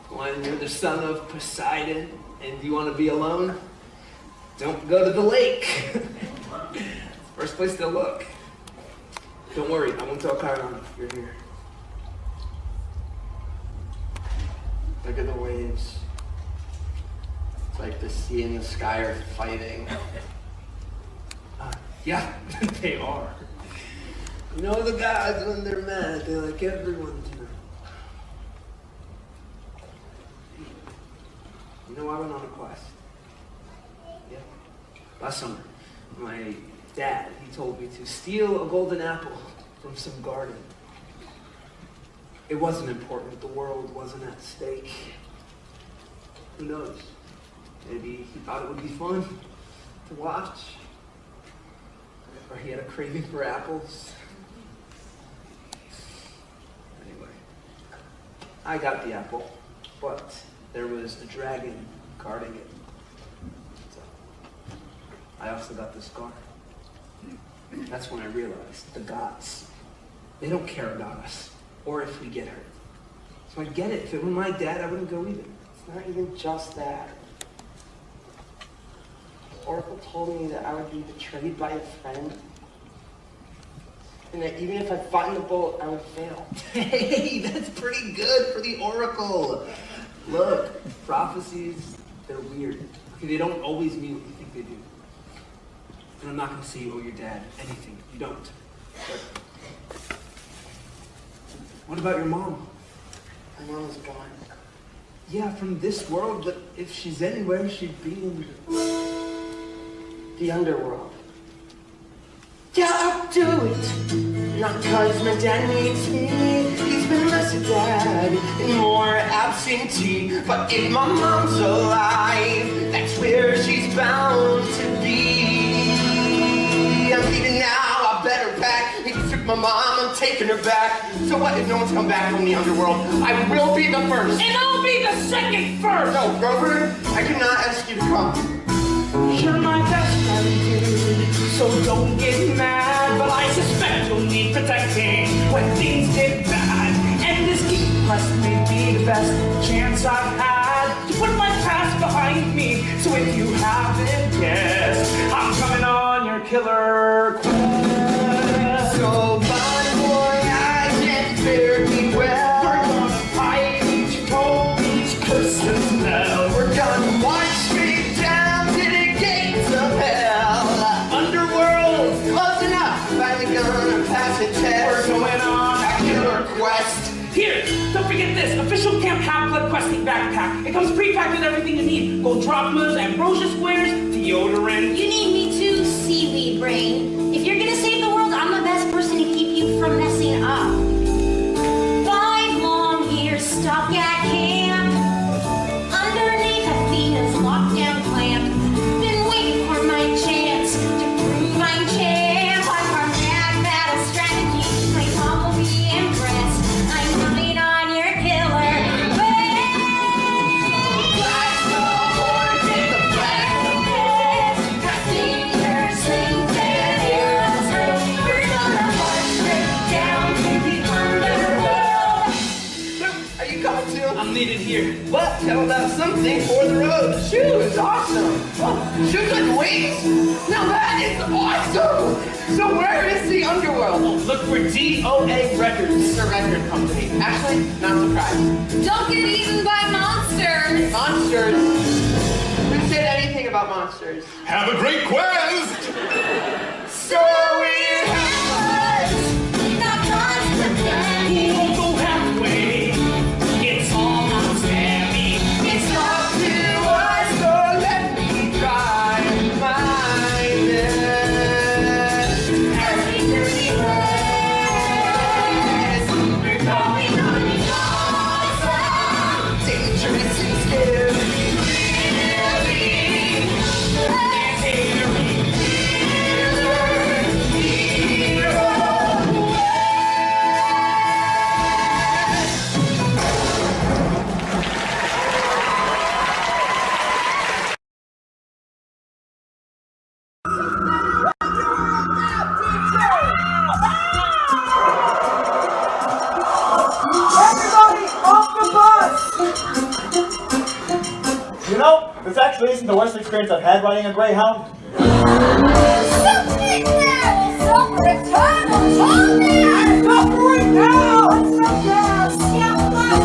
When you're the son of Poseidon and you want to be alone, don't go to the lake. First place to look. Don't worry, I won't tell Chiron you're here. Look at the waves. It's like the sea and the sky are fighting. Yeah, they are. You know the gods, when they're mad, they like everyone to know. You know, I went on a quest. Yeah. Last summer, my dad, he told me to steal a golden apple from some garden. It wasn't important. The world wasn't at stake. Who knows? Maybe he thought it would be fun to watch. Or he had a craving for apples. Anyway, I got the apple, but there was a dragon guarding it. So I also got the scar. That's when I realized the gods, they don't care about us or if we get hurt. So I get it. If it were my dad, I wouldn't go either. It's not even just that. Oracle told me that I would be betrayed by a friend. And that even if I fought in the boat, I would fail. Hey, that's pretty good for the Oracle. Look, prophecies, they're weird. Okay, they don't always mean what you think they do. And I'm not going to say you owe your dad anything. You don't. But what about your mom? My mom is gone. Yeah, from this world, but if she's anywhere, she'd be in The underworld. Yeah, I'll do it. Not cause my dad needs me. He's been less a dad and more absentee. But if my mom's alive, that's where she's bound to be. I'm leaving now, I better pack. He took my mom, I'm taking her back. So what if no one's come back from the underworld? I will be the first. And I'll be the second first! No, Grover, I cannot ask you to come. You're my best friend, dude, so don't get mad. But I suspect you'll need protecting when things get bad. And this deep quest may be the best chance I've had to put my past behind me. So if you haven't guessed, I'm coming on your killer quest. So, bad boy, I can't fare me well. We're gonna fight each cold, each person's hell. We're gonna march straight down to the gates of hell. Underworld, Close enough, finally gonna pass the test. we're going on A killer quest. Here, don't forget this. Official Camp Half-Blood Questing Backpack. It comes pre-packed with everything you need. Gold drachmas, ambrosia squares, deodorant. You need me too, seaweed brain. If you're gonna save the world, I'm the best person to keep you from messing up. 5 long years stuck at camp, underneath Athena's lockdown clamp. Been waiting for my chance to prove I'm champ. I'm our mad battle strategy. My mom will be impressed. I'm coming on your killer Blast the horns in the back. Dangerous things and heroes. We're gonna march straight down to the underworld. Are you coming too? I'm needed here. What? How about something for the road? Shoes, awesome. Oh, shoes with wings? Now that is awesome. So where is the underworld? Look for DOA Records. It's a record company. Actually, not surprised. Don't get eaten by monsters. Monsters. Who said anything about monsters? Have a great quest! So weird. Not constant. He won't go halfway. It's all on Sammy. It's up to us, so let me try my best. As we journey west, we're going on the awesome. Dangerous and scary. Everybody off the bus! You know, this actually isn't the worst experience I've had riding a Greyhound. Something that is over eternal torment. Stop right now! What's the girl? Shout now!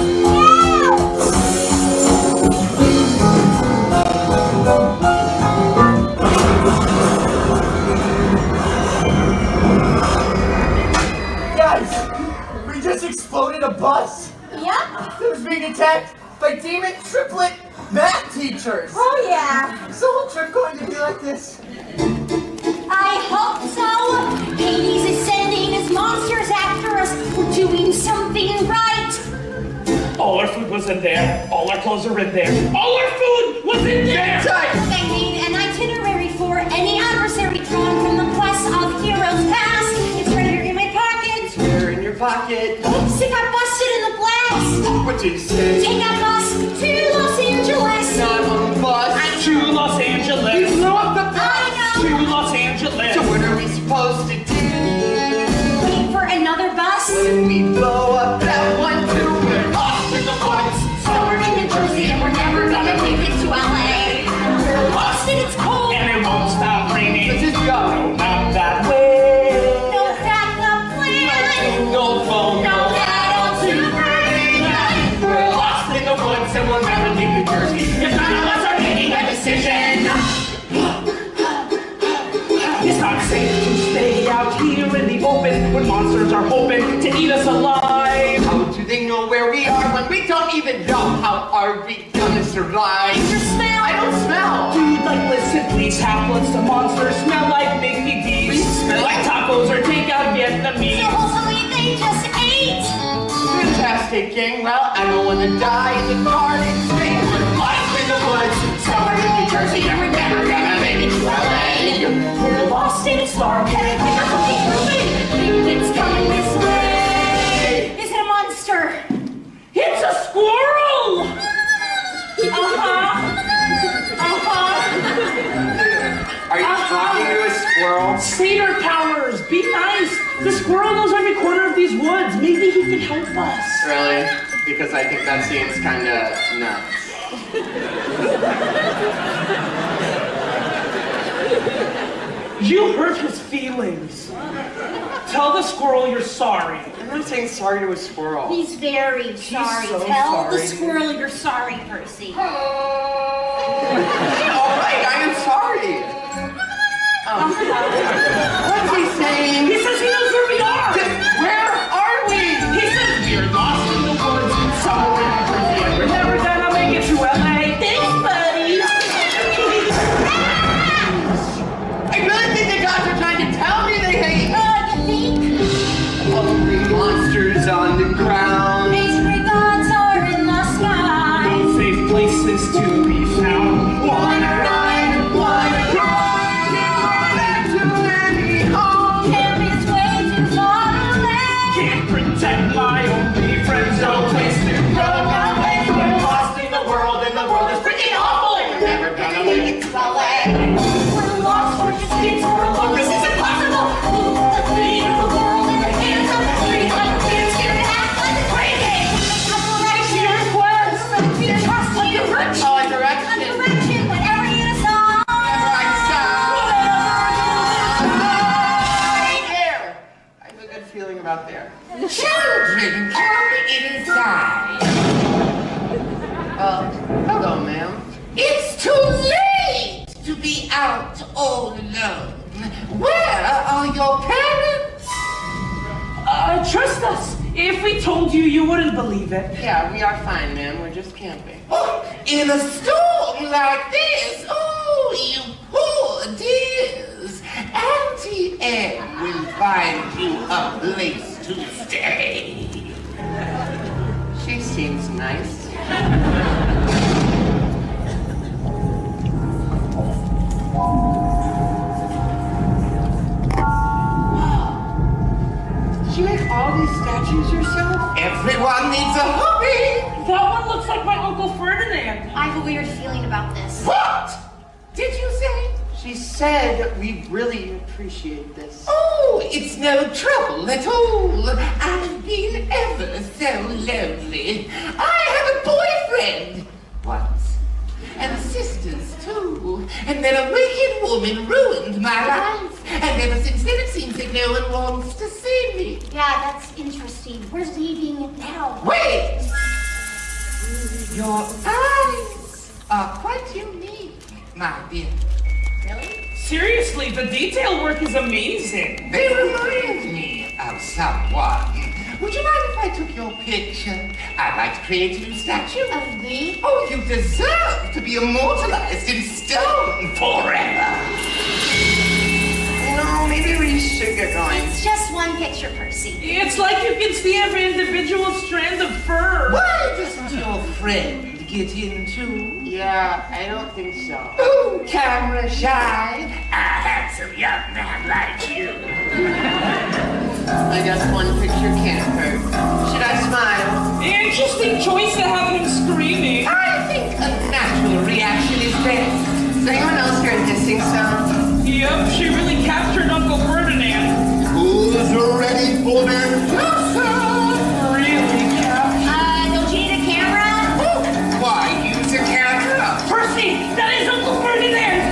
exploded a bus Yep. that was being attacked by demon triplet math teachers. Oh, yeah. Is the whole trip going to be like this? I hope so. Hades is sending his monsters after us. We're doing something right. All our food was in there. All our clothes are in there. All our food was in there! I made an itinerary for any adversary drawn from the quest of heroes past. It's right here in my pocket. Where in your pocket? Oops, it got busted in the blast. What did you say? Take that bus to Los Angeles. Not on the bus. To Los Angeles. You blew up the bus. I know. To Los Angeles. So what are we supposed to do? Wait for another bus. When we blow up that one too, we're lost in the woods. Somewhere in New Jersey, and we're never gonna make it to LA. We're lost and it's cold. And it won't stop raining. Let's just go. No, not that way. No backup plan. No phone. No battle to bring. We're lost in the woods and we'll never leave New Jersey. If none of us are making a decision. It's not safe to stay out here in the open when monsters are hoping to eat us alive. How do they know where we are when we don't even know? How are we gonna survive? Your smell. I don't smell. Dude, like, listen, please, hapless. The monsters smell like Mickey D's. We smell like tacos or takeout Vietnamese. So hopefully they just ate. Fantastic, gang. Well, I don't wanna die in the garden state. We're lost in the woods, somewhere in New Jersey, and we're never gonna make it to LA. We're lost in a storm. It's coming this way. Is it a monster? It's a squirrel! Are you talking to a squirrel? Satyr powers, be nice. The squirrel knows every corner of these woods. Maybe he can help us. Really? Because I think that seems kinda nuts. You hurt his feelings. Tell the squirrel you're sorry. I'm not saying sorry to a squirrel. He's very sorry. so Tell the sorry. squirrel you're sorry, Percy. All right, I am sorry. What's he saying? He says he knows where we are. Where are we? He says we're lost in the woods somewhere in New Jersey and we're never gonna make it to LA. Thanks, buddy. I really think the gods are trying to tell me they hate me. You think? Only monsters on the ground. Mystery gods are in the sky. No safe places to be found. One Ride, one cry, never to any home. Camp is way too far away. can't protect my only friends. No place to run away. We're lost in the world and the world is freaking awful. And we're never gonna make it to LA. We're lost, we're just kids, we're alone. This is impossible. The fate of the world in the hands of 300 kids here to act like a crazy. A Request. trust you. Oh, a A direction. direction, whatever you decide. Right there. I have a good feeling about there. Children, come inside. Hello, ma'am. It's too late to be out all alone. Where are your parents? Trust us. If we told you, you wouldn't believe it. Yeah, we are fine, ma'am. We're just camping. Oh, in a storm like this, oh, you poor dears. Auntie Anne will find you a place to stay. She seems nice. Did you make all these statues yourself? Everyone needs a hobby. That one looks like my Uncle Ferdinand. I have a weird feeling about this. What did you say? She said we really appreciate this. Oh, it's no trouble at all. I've been ever so lonely. I have a boyfriend once, and sisters too. And then a wicked woman ruined my life. And ever since then, it seems that no one wants to see me. Yeah, that's interesting. We're leaving now. Wait! Your eyes are quite unique, my dear. Really? Seriously, the detail work is amazing. They remind me of someone. would you mind if I took your picture? I'd like to create a new statue. Of me? Oh, you deserve to be immortalized in stone forever. No, maybe we should get going. It's just one picture, Percy. It's like you can see every individual strand of fur. Why doesn't your friend get in too? Yeah, I don't think so. Ooh, camera shy. A handsome young man like you. I guess one picture can't hurt. Should I smile? Interesting choice to have him screaming. I think a natural reaction is best. Is anyone else hear a hissing sound? Yep, she really captured Uncle Ferdinand. Who's ready for their Really captured. Don't you need a camera? Why use a camera? Percy, that is Uncle Ferdinand!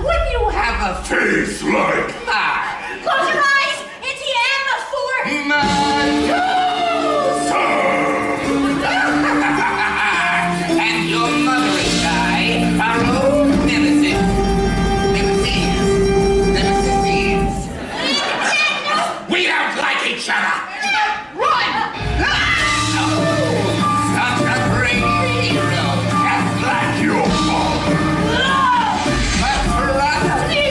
When you have a face like mine. Close your eyes! It's the M4! And your mother and I are old nemesis. We don't like each other. Run! Such a great hero, just like your father. But trust me,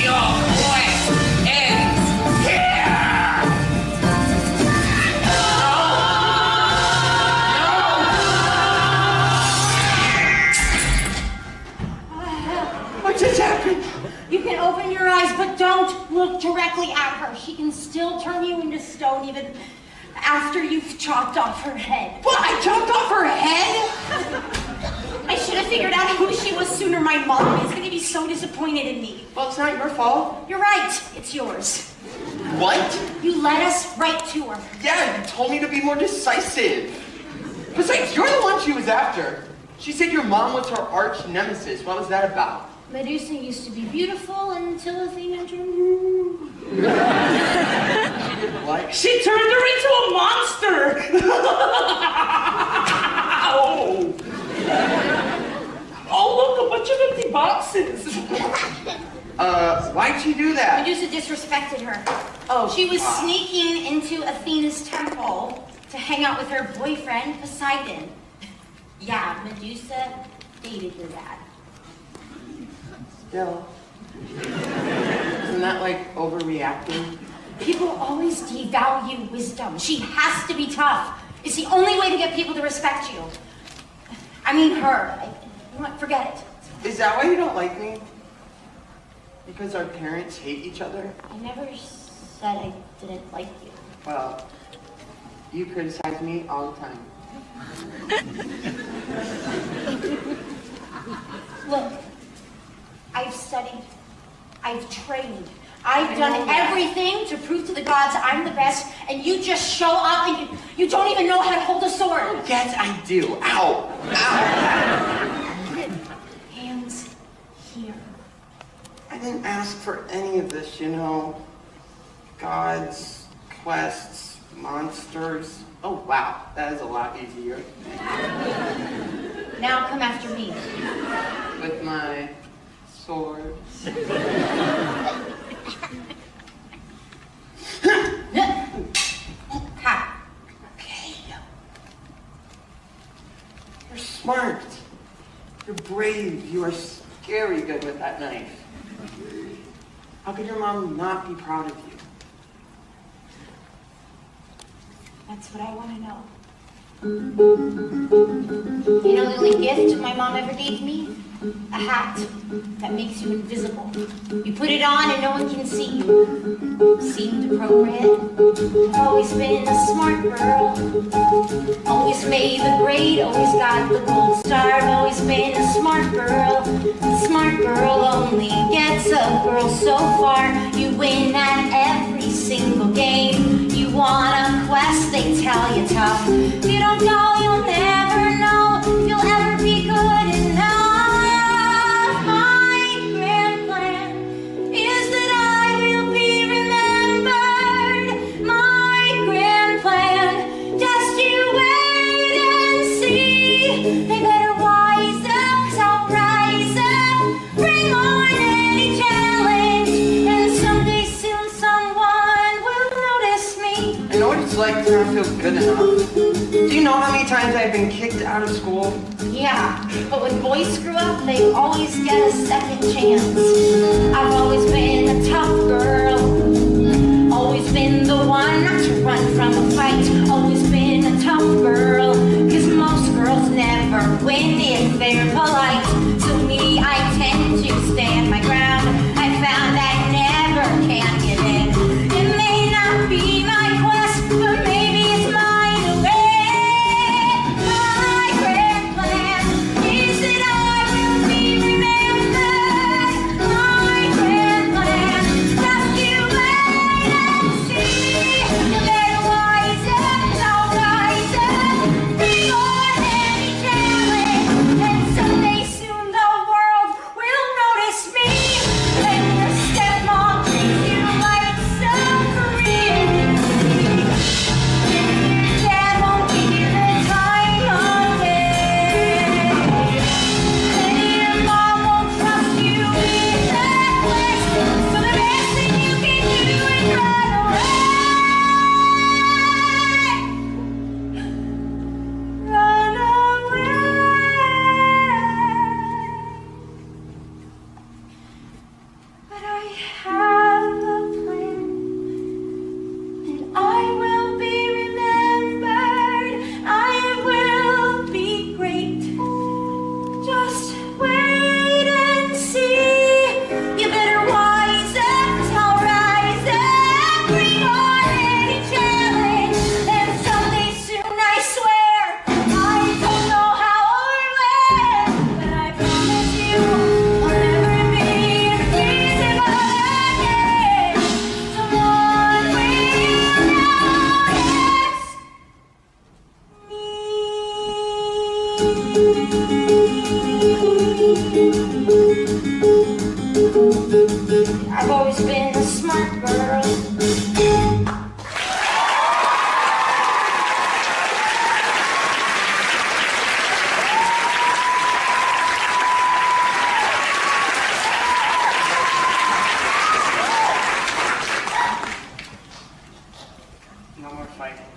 your quest ends here. What just happened? You can open your eyes, but don't look directly at her. She can still turn you into stone even after you've chopped off her head. What? I chopped off her head? I should have figured out who she was sooner. My mom is going to be so disappointed in me. Well, it's not your fault. You're right. It's yours. What? You led us right to her. Yeah, you told me to be more decisive. Besides, you're the one she was after. She said your mom was her arch nemesis. What was that about? Medusa used to be beautiful until Athena turned. What? She turned her into a monster! Oh! Oh, look, a bunch of empty boxes! Why'd she do that? Medusa disrespected her. Oh, She was sneaking into Athena's temple to hang out with her boyfriend, Poseidon. Yeah, Medusa dated your dad. Still. Isn't that like overreacting? People always devalue wisdom. She has to be tough. It's the only way to get people to respect you. I mean her. You know what? Forget it. Is that why you don't like me? Because our parents hate each other? I never said I didn't like you. Well, you criticize me all the time. Look, I've studied, I've trained, I've done everything to prove to the gods I'm the best, and you just show up and you don't even know how to hold a sword. Yes, I do. Ow. Ow. Hands here. I didn't ask for any of this, you know. Gods, quests, monsters. Oh, wow. That is a lot easier. Now come after me. With my sword. Ha. Okay. You're smart. You're brave. You are scary good with that knife. How could your mom not be proud of you? That's what I want to know. You know the only gift my mom ever gave me? A hat that makes you invisible. You put it on and no one can see you. Seemed appropriate. I've always been a smart girl. Always made the grade, always got the gold star. I've always been a smart girl. Smart girl only gets a girl so far. You win at every single game. You want a quest, they tell you tough. If you don't go, you'll never know if you'll ever be good enough. My grand plan is that I will be remembered. My grand plan, just you wait and see. They better wise up, so rise up, bring on any challenge, and someday soon someone will notice me. I know what good enough. Do you know how many times I've been kicked out of school? Yeah, but when boys screw up, they always get a second chance. I've always been a tough girl. Always been the one not to run from a fight. Always been a tough girl. Cause most girls never win if they're polite. So me, I tend to stand my ground. I found I never can give in. It may not be my quest, but maybe it's mine to win. My grand plan is that I will be remembered. My grand plan is just you wait and see. You'll get wiser, I'll rise up. Bring on any challenge, and someday soon the world will notice me. And your stepmom treats you like some free. Dad won't give you the time of day. And your mom won't trust you with that quest. So the best thing you can do is run away. Run away. But I have a plan, and I will be remembered. I will be great. Just wait and see. You better wise up, 'cause I'll rise up. Bring on any challenge, and someday soon, I swear, I don't know how or when, but I promise you, I'll never be invisible again. Someone will notice me. I've always been a smart girl. No more fighting.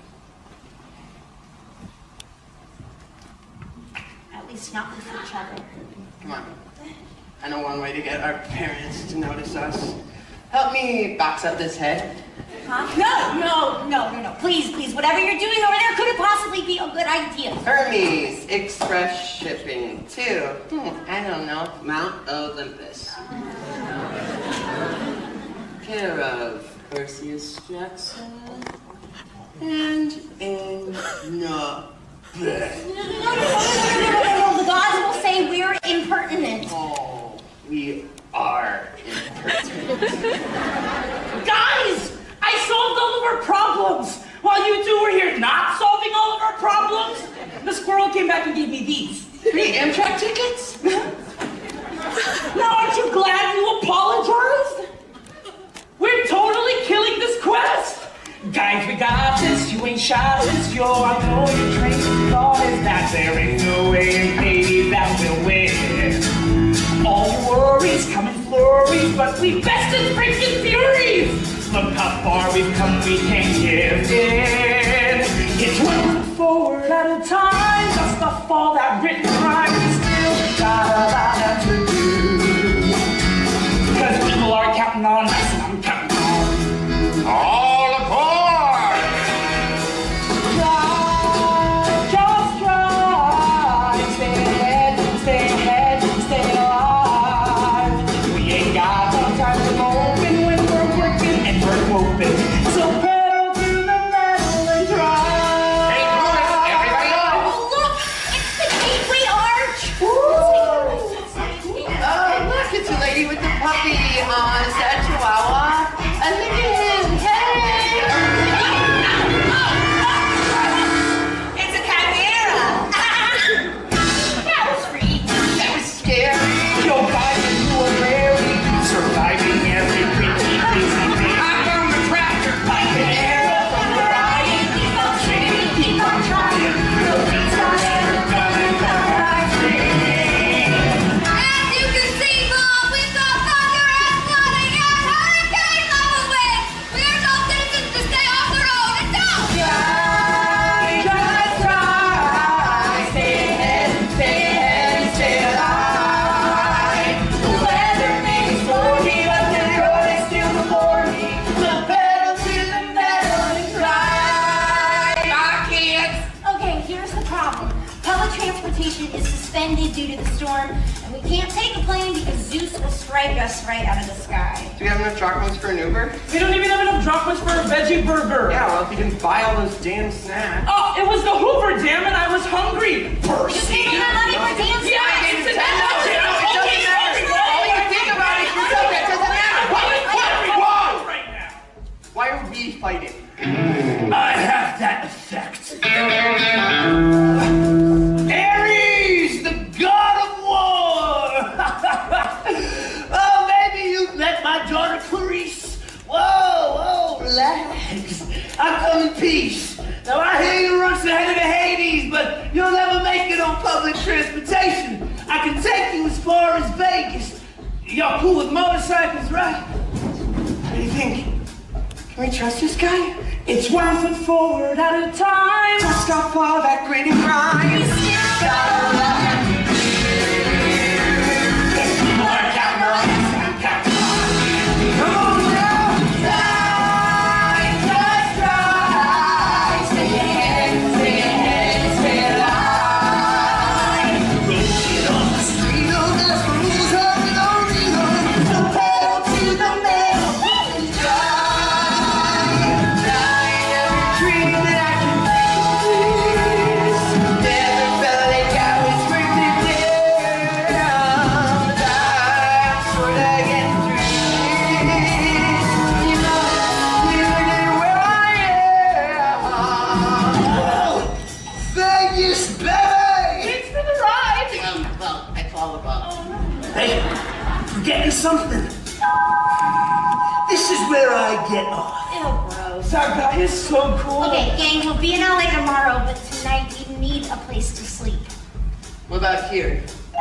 At least not with each other. Come on. I know one way to get our parents to notice us. Help me box up this head. Huh? No. Please. Whatever you're doing over there couldn't possibly be a good idea. Hermes Express Shipping to, I don't know, Mount Olympus. Care of Percy Jackson and in no. No. The gods will say we're impertinent. Oh, we are impertinent. Guys, I solved all of our problems. While you two were here not solving all of our problems, the squirrel came back and gave me these. 3 Amtrak tickets? Now, aren't you glad you apologized? We're totally killing this quest. Guys, we got this. You ain't shy since yo. I know your train of thought is that there ain't no way, maybe that we'll win. All your worries come in flurries, but we best in freaking furies. Look how far we've come, we can't give in. It's one foot forward at a time, dust off all that written rhyme. We still got a lot to do. Cause people are counting on us, and I'm counting on All aboard! Drive, just drive. Stay ahead, stay alive. We ain't got no time to open when we're working and we're hoping. So pedal to the metal and transportation is suspended due to the storm, and we can't take a plane because Zeus will strike us right out of the sky. Do we have enough drachmas for an Uber? We don't even have enough drachmas for a veggie burger. Yeah, well, if you didn't buy all those damn snacks. Oh, it was the Hoover Dam and I was hungry. Percy. You gave me money for dance Yeah, class. it's It doesn't matter. All you think about is yourself. That doesn't matter. Whoa! Right now. Why are we fighting? I have that effect. Ares, the god of war! Oh, maybe you met my daughter Clarice. Whoa, relax. I come in peace. Now I hear you rush ahead of the Hades, but you'll never make it on public transportation. I can take you as far as Vegas. Y'all cool with motorcycles, right? What do you think? Can we trust this guy? It's 1 foot forward at a time. Just stop all that gritty grind. Come on now. Fly, just fly. Stay ahead, stay alive. Roll on the street, oh, there's rules of no reason. So pedal to the metal. Dream that I can please. Never felt like I was worth it down. I'm sorta getting through this. You know, where I am. Vegas, baby! Thanks for the ride. Well, that's all about. Hey, forgetting something. This is where I get off. Ew, gross. That guy is so cool. Okay, gang, we'll be in LA tomorrow, but tonight we need a place to sleep. What about here? The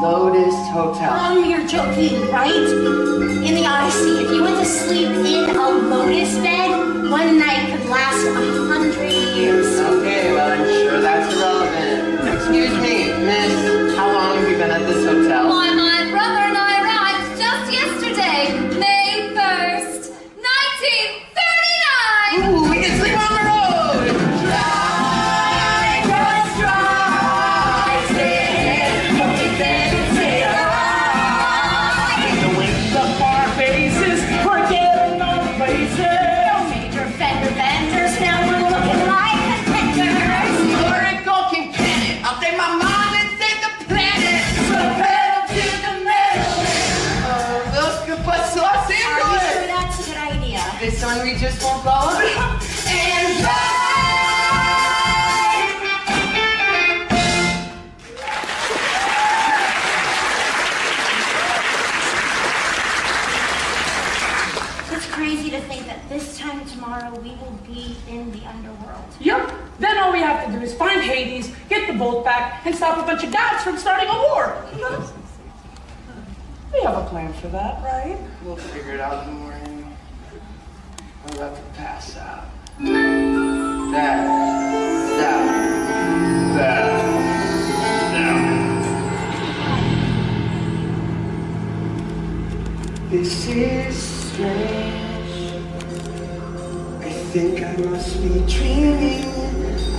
Lotus Hotel. You're joking, right? In the Odyssey, if you went to sleep in a lotus bed, one night could last 100 years. Okay, well, I'm sure that's irrelevant. Excuse me, miss. How long have you been at this hotel? Why, my brother and I arrived just yesterday, May 1st, 1939! Ooh, we can sleep on the road! Drive, just drive, stay ahead, stay alive. The wind up our faces, we're getting on places. Major fender benders, now we're looking like contenders. Oracle can can it. I'll take my mind and save the planet. So pedal to the metal. Los que pasó Are you siempre. sure that's a good idea? This one we just won't blow up. And It's crazy to think that this time tomorrow we will be in the underworld. Yep. Then all we have to do is find Hades, get the boat back, and stop a bunch of gods from starting a war. We have a plan for that, right? we'll figure it out in the morning. I'm about to pass out. This is strange. I think I must be dreaming.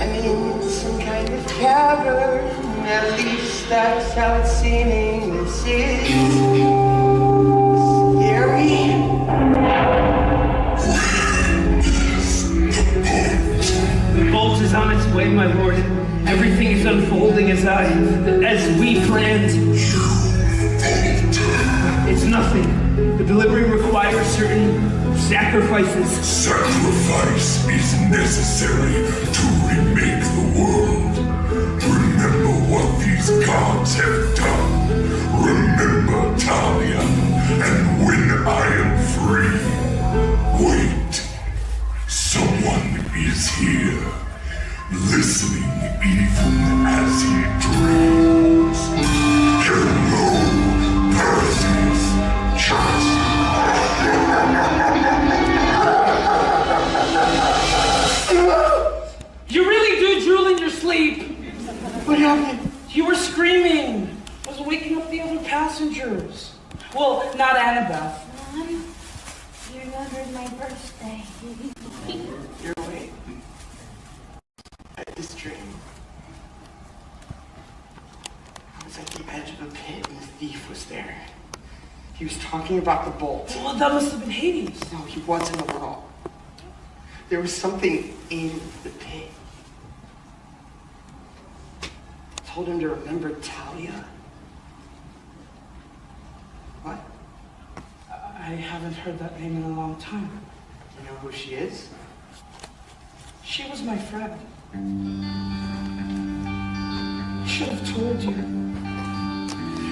I'm in some kind of cavern. At least that's how it's seeming. This is scary. The bolt is on its way, my lord. Everything is unfolding as we planned. It's nothing. The delivery requires certain sacrifices. Sacrifice is necessary to remake the world. Remember what these gods have done. Remember Talia, and when I am free, wait. Someone is here, listening even as he dreams. Hello, Percy's just. You really do drool in your sleep. What happened? You were screaming. I was waking up the other passengers. Well, not Annabeth. Mom, you remembered my birthday. You're awake. I had this dream. was at the edge of a pit and the thief was there. He was talking about the bolt. Well, that must have been Hades. No, he wasn't at all. There was something in the pit. I told him to remember Talia. What? I haven't heard that name in a long time. You know who she is? She was my friend. I should have told you.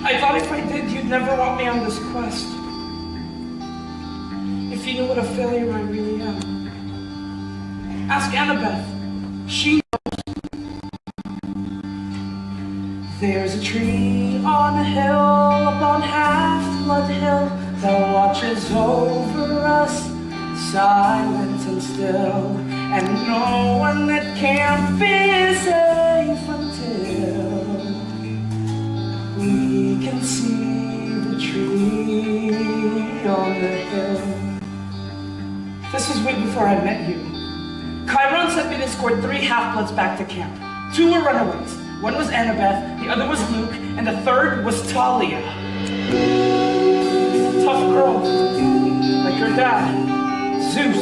I thought if I did, you'd never want me on this quest. If you knew what a failure I really am. Ask Annabeth. She knows. There's a tree on a hill, up on Half-Blood Hill, that watches over us, silent and still, and no one at camp is safe until we can see the tree on the hill. This was way before I met you. Chiron sent me to escort 3 half-bloods back to camp. 2 were runaways. One was Annabeth, the other was Luke, and the third was Talia. Tough girl, like her dad, Zeus. I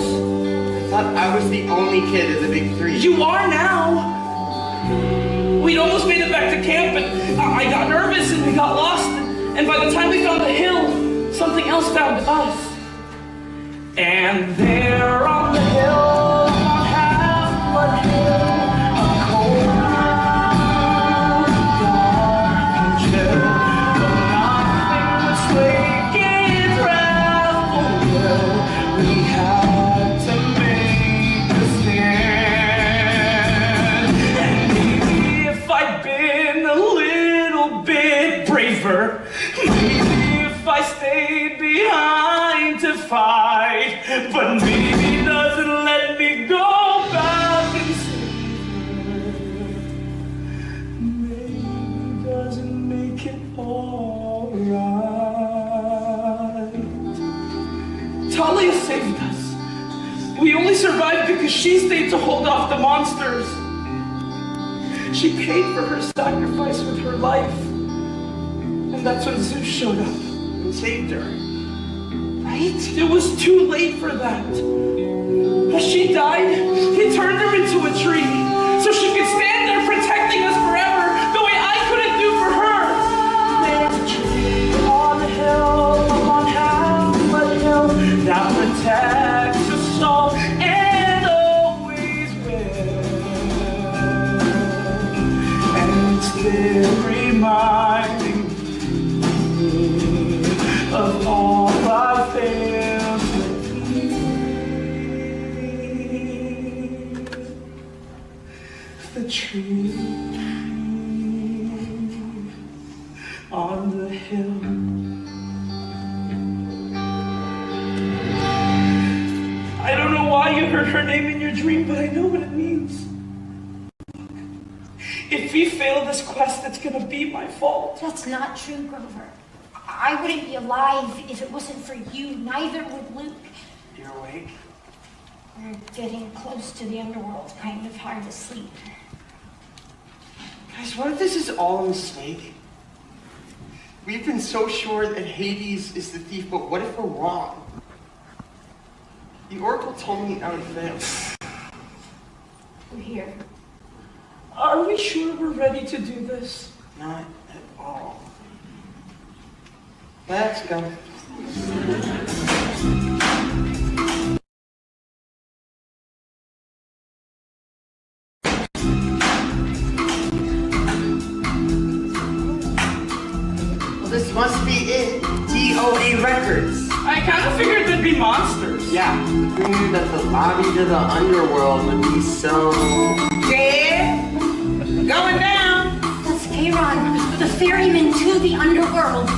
thought I was the only kid of the big 3. You are now! We'd almost made it back to camp, but I got nervous and we got lost, and by the time we found the hill, something else found us. And there on the hill, on Half-Blood Hill, a cold, dark and chill, but nothing was waking wrathful will. We had to make a stand. And maybe if I'd been a little bit braver, maybe if I stayed behind to fight, but maybe doesn't let me go back and save her. Maybe doesn't make it all right. Talia saved us. We only survived because she stayed to hold off the monsters. She paid for her sacrifice with her life. And that's when Zeus showed up. And saved her. Right? It was too late for that. As she died, he turned her into a tree so she could stand there protecting us forever the way I couldn't do for her. There's a tree on the hill, up on Half-Blood Hill, that protects us all and always will. And it's there reminding me of all I failed to heed. The tree on the hill. I don't know why you heard her name in your dream, but I know what it means. If we fail this quest, it's gonna be my fault. That's not true, Grover. I wouldn't be alive if it wasn't for you. Neither would Luke. You're awake? We're getting close to the underworld, kind of hard to sleep. Guys, what if this is all a mistake? We've been so sure that Hades is the thief, but what if we're wrong? The Oracle told me I would fail. We're here. Are we sure we're ready to do this? Not at all. Let's go. Well, this must be it. DOA Records. I kind of figured there'd be monsters. Yeah, we knew that the lobby to the underworld would be so... Dead? Going down. That's Chiron, the ferryman to the underworld.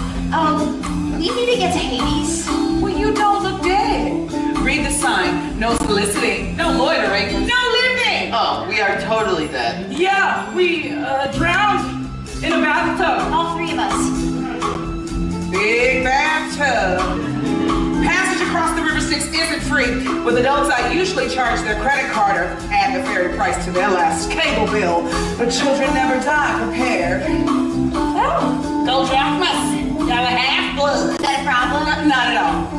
We need to get to Hades. Well, you don't look dead. Read the sign. No soliciting, no loitering, no living. Oh, we are totally dead. Yeah, we drowned in a bathtub. All 3 of us. Big bathtub. Passage across the river acoustics isn't free. With adults, I usually charge their credit card or add the ferry price to their last cable bill. But children never die prepared. Oh, Go drop us. You have a half-blood. is that a problem? Not at all.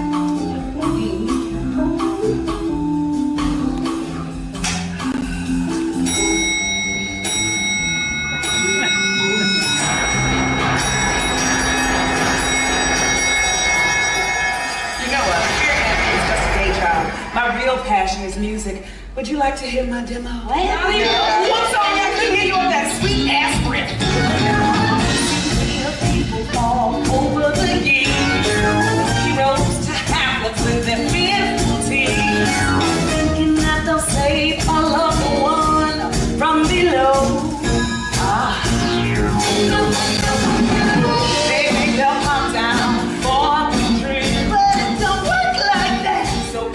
My real passion is music. Would you like to hear my demo? What? One song I couldn't hear you on that sweet ass breath. People all over the years. Heroes to hamlets with their fearful tears. Thinking that they'll save a loved one from below. They think they'll come down for the dream, but it don't work like that. So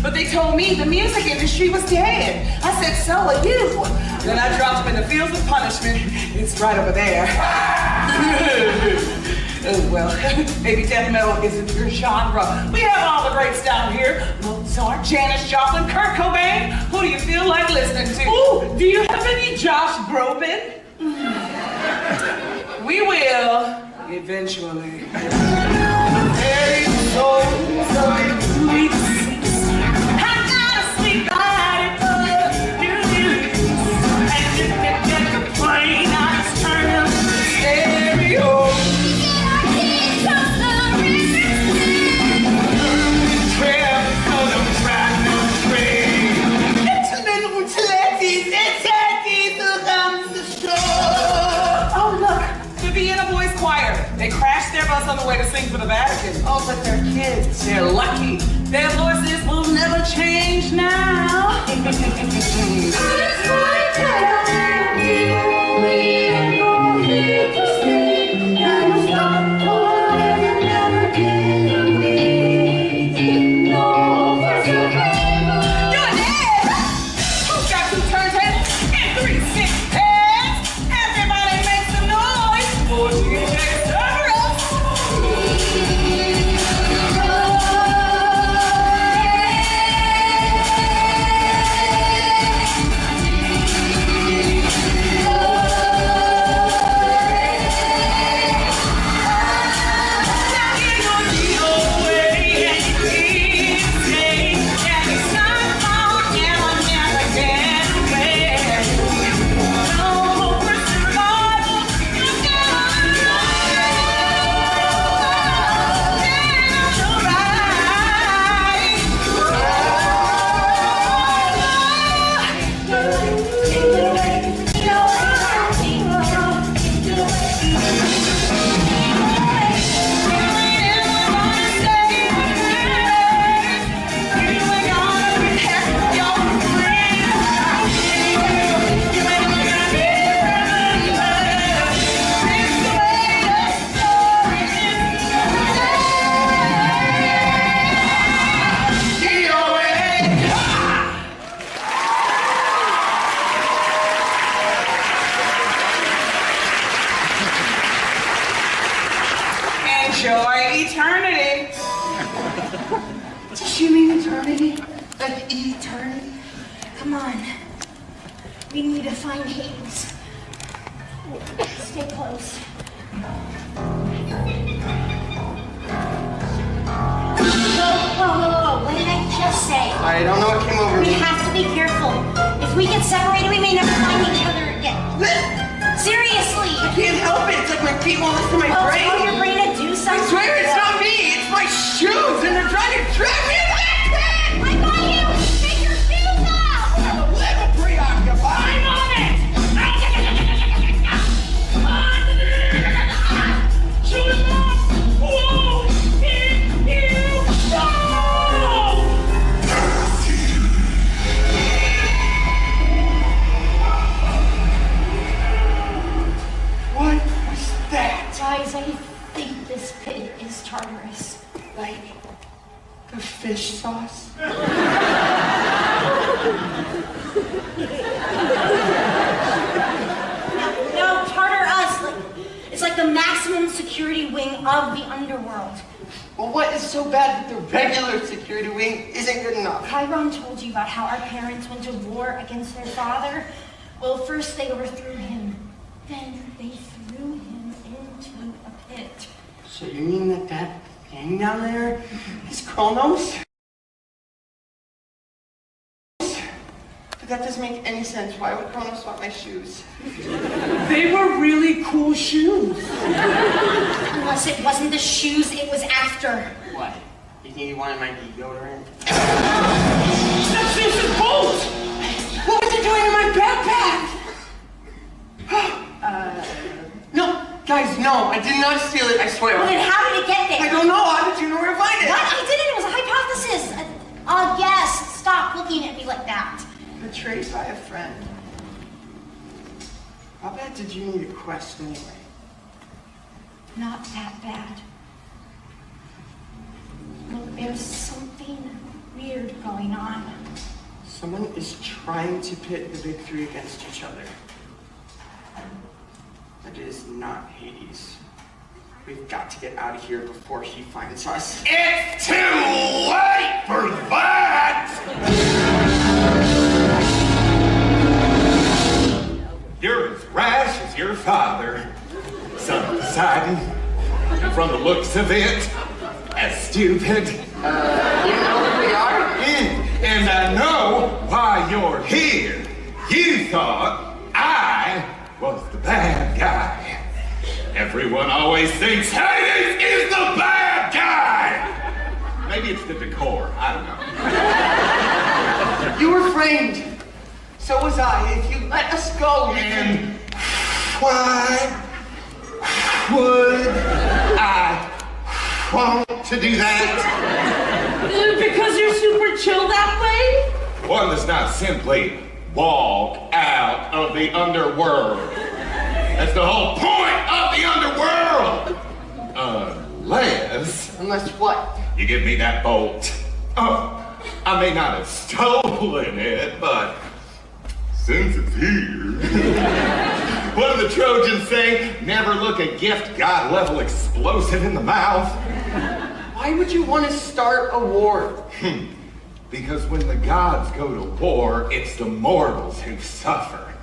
but they told me the music industry was dead. I said, so are you. Then I dropped them in the fields of punishment. It's right over there. Oh, well, maybe death metal isn't your genre. We have all the greats down here. Mozart, Janis Joplin, Kurt Cobain. Who do you feel like listening to? Ooh, do you have any Josh Groban? We will, eventually. Very soul, they crashed their bus on the way to sing for the Vatican. Oh, but they're kids. They're lucky. Their voices will never change now. Enjoy eternity. Does she mean eternity? Like eternity? Come on. We need to find Hades. Stay close. Whoa. What did I just say? I don't know what came over We me. have to be careful. If we get separated, we may never find each other again. Seriously. I can't help it. It's like my feet won't listen to my Oh, brain. tell your brain to do something. I swear it's not me. It's my shoes, and they're trying to trap me in that pit. I got you. Take your shoes off. I'm a little preoccupied. I'm on it! Shoot him up! Whoa! Here! what is so bad that the regular security wing isn't good enough? Chiron told you about how our parents went to war against their father. Well, first they overthrew him. Then they threw him into a pit. So you mean that thing down there is Kronos? But that doesn't make any sense. Why would Kronos want my shoes? They were really cool shoes. Unless it wasn't the shoes it was after. What? You think he wanted my deodorant? That's Zeus's boat! What was it doing in my backpack? No, guys, no, I did not steal it, I swear. Well, then how did it get there? I don't know, how did you know where to find it? What? I didn't. It was a hypothesis. Yes. Stop looking at me like that. Betrayed by a friend. How bad did you need a quest anyway? Not that bad. Look, there's something weird going on. Someone is trying to pit the big three against each other. It is not Hades. We've got to get out of here before he finds us. It's too late for that! You're as rash as your father, son of Poseidon. And from the looks of it, as stupid. You know who we are? And I know why you're here. You thought I was the bad guy. Everyone always thinks Hades is the bad guy! Maybe it's the decor, I don't know. You were framed. So was I. If you let us go, And why would I want to do that? Because you're super chill that way? One does not simply walk out of the underworld. That's the whole point of the underworld! Unless what? You give me that bolt. Oh, I may not have stolen it, but since it's here. What did the Trojans say? Never look a gift god-level explosive in the mouth. Why would you want to start a war? Because when the gods go to war, it's the mortals who suffer.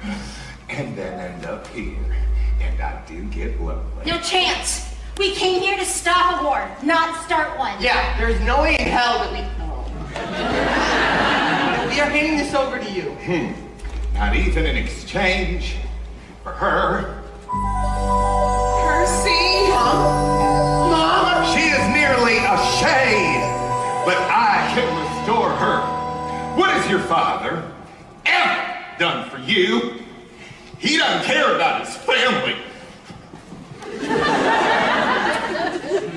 And then end up here. And I do get lonely. No chance. We came here to stop a war, not start one. Yeah, there's no way in hell that we... We are handing this over to you. Not even in exchange for her. Percy! Mom! She is merely a shade, but I can restore her. What has your father ever done for you? He doesn't care about his family.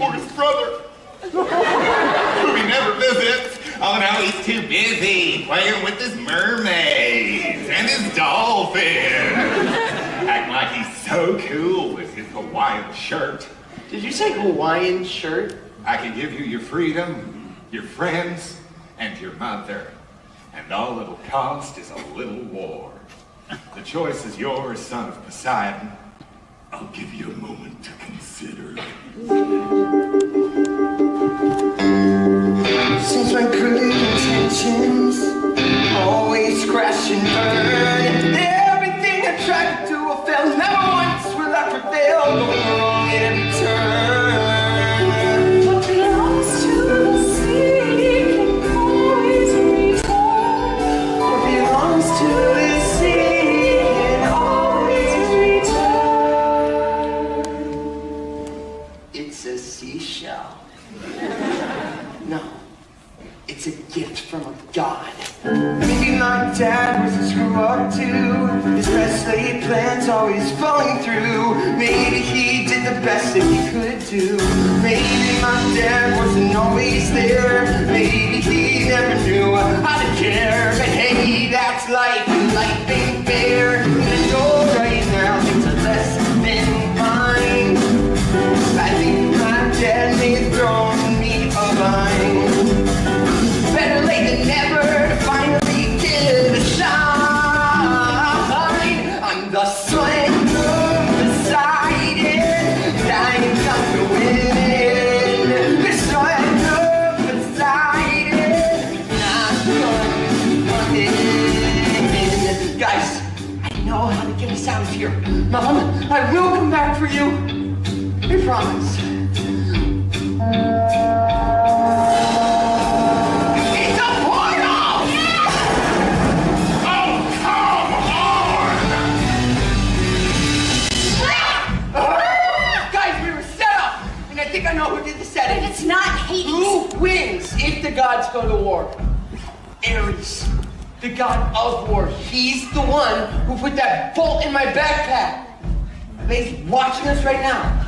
Or his brother. Who he never visits. Oh no, he's too busy playing with his mermaids and his dolphins. Acting like he's so cool with his Hawaiian shirt. Did you say Hawaiian shirt? I can give you your freedom, your friends, and your mother. And all it'll cost is a little war. The choice is yours, son of Poseidon. I'll give you a moment to consider. Since my good intentions always crash and burn. Everything I tried to do I failed. Never once will I prevail. Going wrong in every turn. What belongs to the sea can always return. What belongs to the sea can always return. It's a seashell. No, it's a gift from a god. Maybe my dad was a screw up too. His best laid plans always falling through. Maybe he did the best that he could do. Maybe my dad wasn't always there. Maybe he never knew how to care. But hey, that's life, and life ain't fair. And I know right now things are less than fine. I think my dad may have thrown me a line. Better late than never to finally get a shine. I'm the son of Poseidon, dying not to win. The son here. Mom, I will come back for you. I promise. It's a portal! Oh, come on! Guys, we were set up, and I think I know who did the setting. But it's not Hades. Who wins if the gods go to war? Ares, the god of war. He's the one who put that bolt in my backpack. He's watching us right now.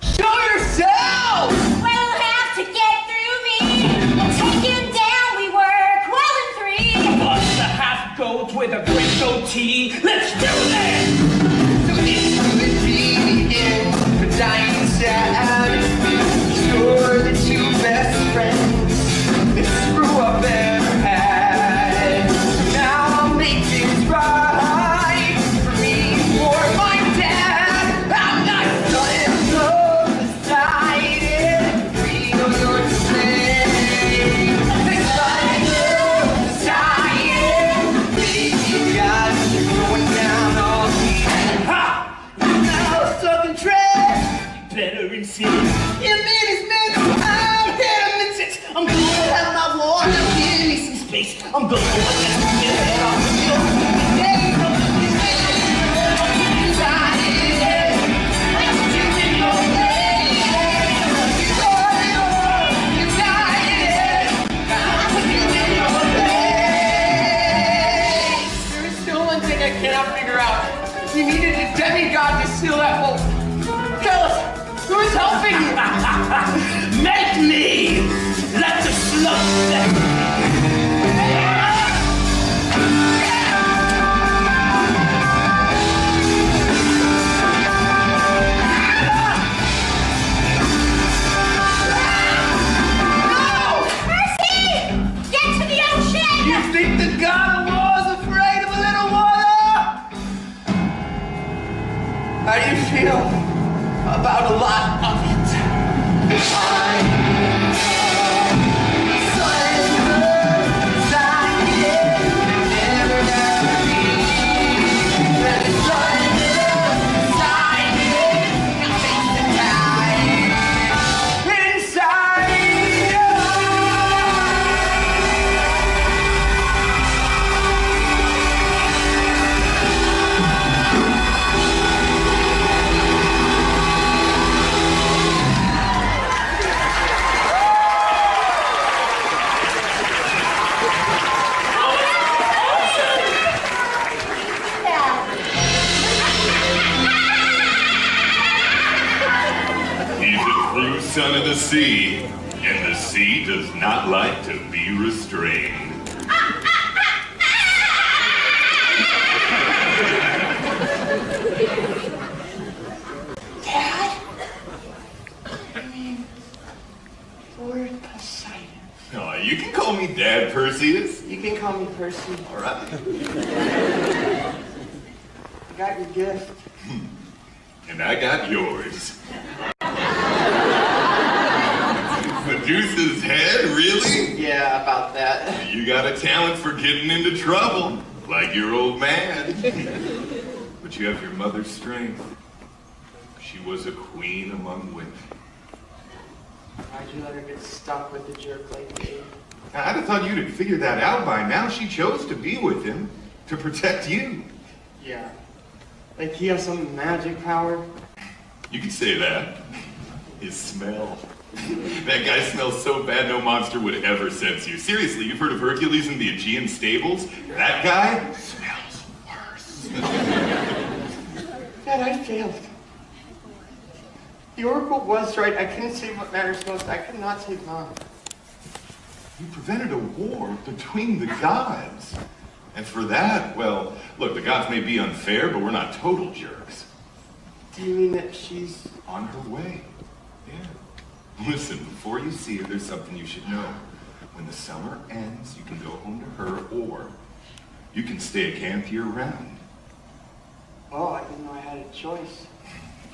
Show yourself! We'll have to get through me. We'll take him down. We work well in three. Us the half goat with a great goatee. Let's do this! So this could be the end for dying sad. You're the two best friends that screw up ever had. So now I'll make things right for me, for my dad. I'm not done decided. We know you're to blame. Decided. Baby, guys, you're going down on me. Ha! Now stuck in trash. Better insist. You made his man, I'm here to mix it. I'm gonna have my war. Give me some space. I'm gonna let that head off the There is still one thing I cannot figure out. You needed a demigod to seal that hole. Tell us, who is helping you? Make me! Let the slow Percy! Get to the ocean! You think the god of war is afraid of a little water? How do you feel about a lot of it? He's a true son of the sea, and the sea does not like to be restrained. Dad? I mean, Lord Poseidon. Oh, you can call me Dad, Perseus. You can call me Percy. All right. I got your gift. And I got yours. Medusa's head, really? Yeah, about that. You got a talent for getting into trouble, like your old man. But you have your mother's strength. She was a queen among women. Why'd you let her get stuck with a jerk like me? Now, I'd have thought you'd have figured that out by now. She chose to be with him to protect you. Yeah. Like he has some magic power. You could say that. His smell. That guy smells so bad no monster would ever sense you. Seriously, you've heard of Hercules in the Aegean stables? That guy smells worse. Dad, I failed. The Oracle was right. I couldn't save what matters most. I could not save Mom. You prevented a war between the gods. And for that, well, look, the gods may be unfair, but we're not total jerks. Do you mean that she's... On her way. Yeah. Listen, before you see her, there's something you should know. When the summer ends, you can go home to her, or you can stay at camp year-round. Oh, I didn't know I had a choice.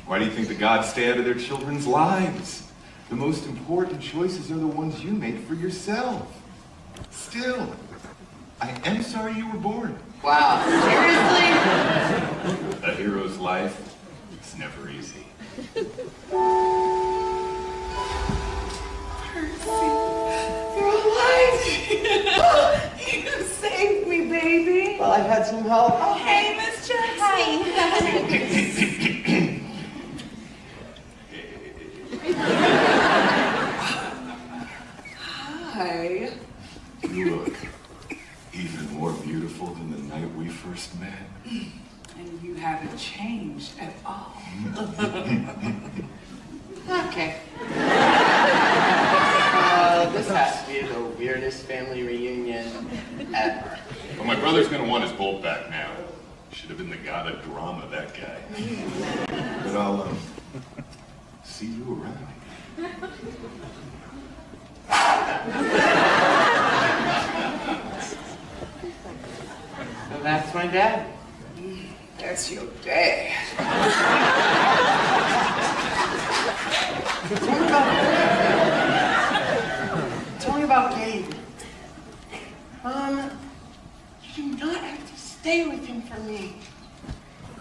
Why do you think the gods stay out of their children's lives? The most important choices are the ones you make for yourself. Still, I am sorry you were born. Wow, seriously? A hero's life is never easy. Percy, you're alive. You saved me, baby. Well, I've had some help. Oh, hey, Miss Jackson. Hi. You look even more beautiful than the night we first met. And you haven't changed at all. Okay. This has to be the weirdest family reunion ever. Well, my brother's gonna want his bolt back now. Should have been the god of drama, that guy. But I'll, see you around. So that's my dad. That's your dad. Tell me about Gabe. You do not have to stay with him for me.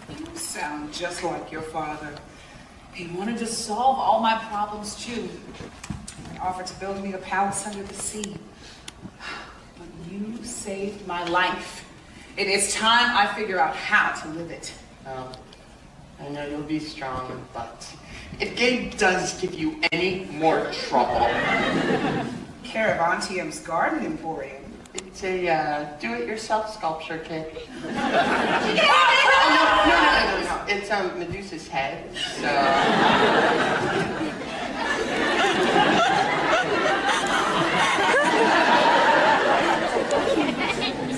You sound just like your father. He wanted to solve all my problems too. He offered to build me a palace under the sea. But you saved my life. It is time I figure out how to live it. Oh, I know you'll be strong, but if Gabe does give you any more trouble... Caravantium's Garden Emporium. It's a do-it-yourself sculpture kit. No. It's Medusa's head, so...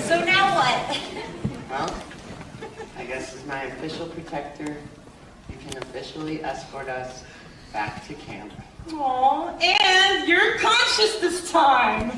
So now what? Well, I guess as my official protector, you can officially escort us back to camp. Aw, and you're conscious this time.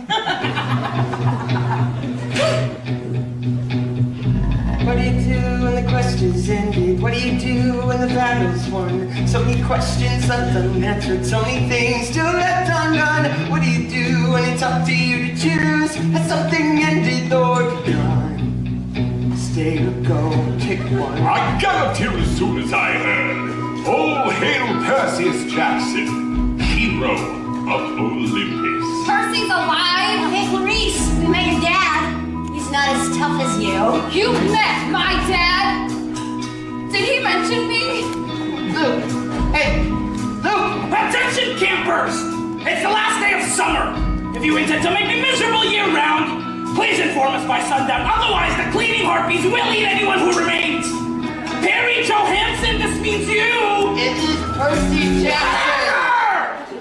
What do you do when the quest is ended? What do you do when the battle's won? So many questions left unanswered, so many things still left undone. What do you do when it's up to you to choose? Has something ended or begun? Stay or go, pick one. I galloped here as soon as I heard. All hail Percy Jackson, hero of Olympus. Percy's alive! Hey, Clarice, we met your dad. He's not as tough as you. You met my dad? Did he mention me? Luke! Hey! Luke! Attention, campers! It's the last day of summer. If you intend to make me miserable year-round, please inform us by sundown. Otherwise, the cleaning harpies will eat anyone who remains. Perry Johansson, this means you! It is Percy Jackson!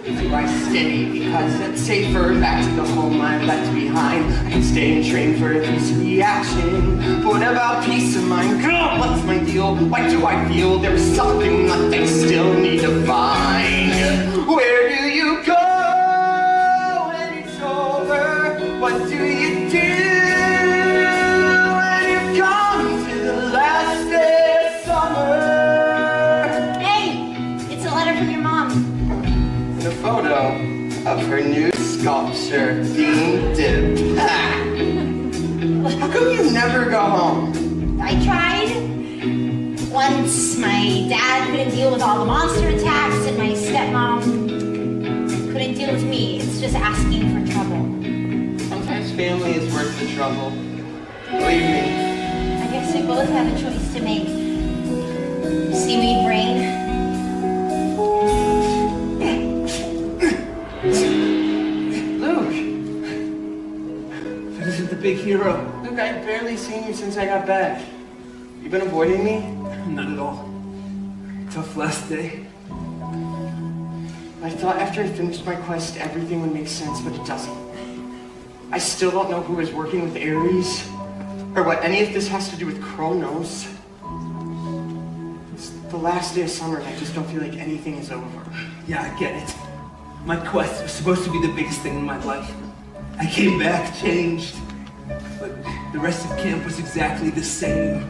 Do I stay because it's safer back to the home I left behind? I can stay and train for a peace reaction. But what about peace of mind? Girl, what's my deal? Why do I feel there's something that I still need to find? Where do you go when it's over? What do you do when you've come to the last day of summer? Hey, it's a letter from your mom. And a photo of her new sculpture being dipped. How come you never go home? I tried. Once my dad couldn't deal with all the monster attacks, and my stepmom couldn't deal with me. It's just asking for trouble. Sometimes family is worth the trouble. Believe me. I guess we both have a choice to make. Seaweed brain. Luke! That isn't the big hero. Luke, I've barely seen you since I got back. You been avoiding me? Not at all. Tough last day. I thought after I finished my quest, everything would make sense, but it doesn't. I still don't know who is working with Ares, or what any of this has to do with Kronos. It's the last day of summer, and I just don't feel like anything is over. Yeah, I get it. My quest was supposed to be the biggest thing in my life. I came back changed, but the rest of camp was exactly the same.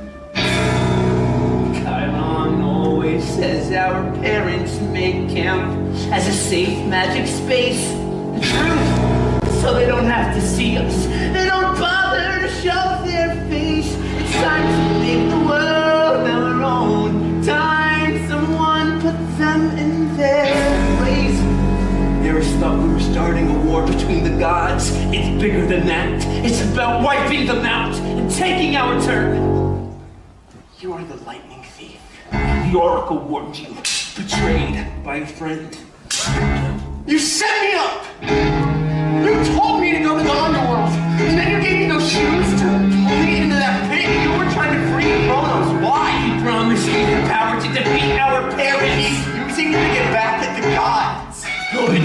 Chiron always says our parents make camp as a safe magic space. The truth, so they don't have to see us. They don't bother to show their face. It's time to make the world our gods. It's bigger than that. It's about wiping them out and taking our turn. You are the lightning thief. The oracle warned you. Betrayed by a friend. You set me up! You told me to go to the underworld, and then you gave me those shoes to pull me into that pit. You were trying to free Kronos. Why? He promised you the power to defeat our parents. He's using you to get back at the gods. Good.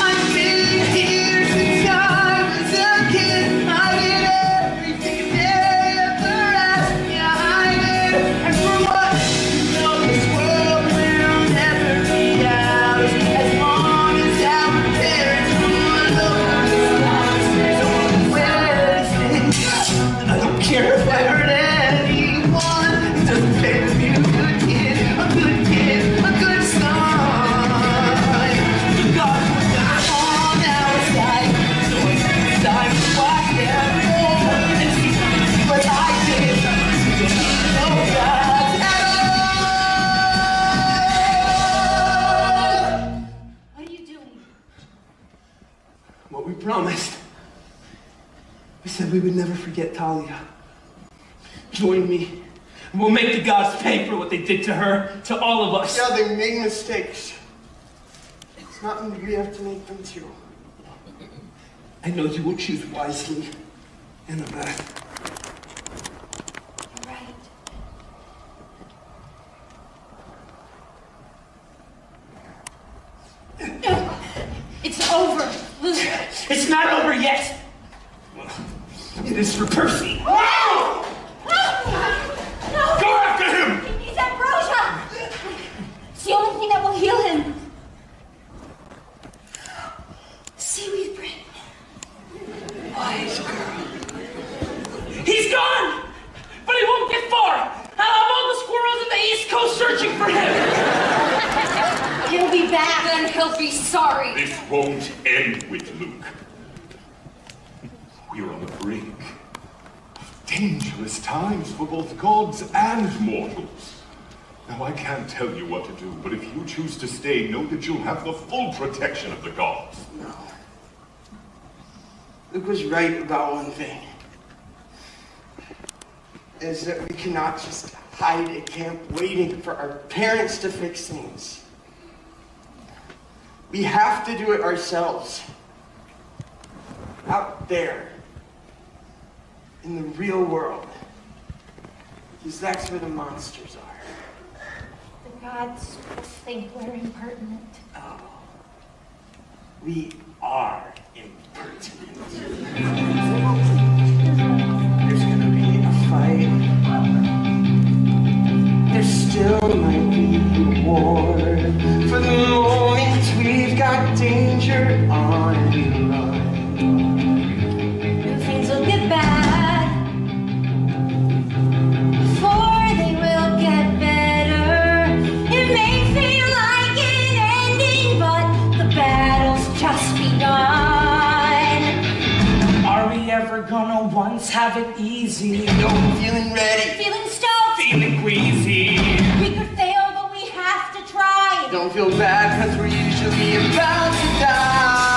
I've been here since I was a kid. I did everything they ever asked me. I did. And for what? You know this world will never be ours as long as our parents rule over us. So where is it? I don't care if I hurt Anyone who doesn't pay to be a good kid, a good kid, a good son. the gods would die. On our side, so it's time to watch them roll and see what I did. No gods at all. What are you doing? What we promised. We said we would never forget Talia. Join me. We'll make the gods pay for what they did to her, to all of us. Yeah, they made mistakes. It's not me we have to make them too. I know you will choose wisely, Annabeth. You're right. It's over. It's not over yet. It is for Percy. No! Go after him! He's ambrosia! It's the only thing that will heal him. Seaweed brain. Wise girl. He's gone! But he won't get far! I'll have all the squirrels in the East Coast searching for him! He'll be back. Then he'll be sorry. This won't end with Luke. We're on the brink of dangerous times for both gods and mortals. Now, I can't tell you what to do, but if you choose to stay, know that you'll have the full protection of the gods. No. Luke was right about one thing. Is that we cannot just hide at camp waiting for our parents to fix things. We have to do it ourselves. Out there. In the real world. Because that's where the monsters are. The gods will think we're impertinent. Oh. We are impertinent. There's gonna be a fight. There still might be a war. For the moment we've got danger on the run. Things will get bad before they will get better. It may feel like an ending, but the battle's just begun. Are we ever gonna once have it easy? No, feeling ready. Feeling stoked. Feeling queasy. We could fail, but we have to try. Don't feel bad, cause we're usually about to die.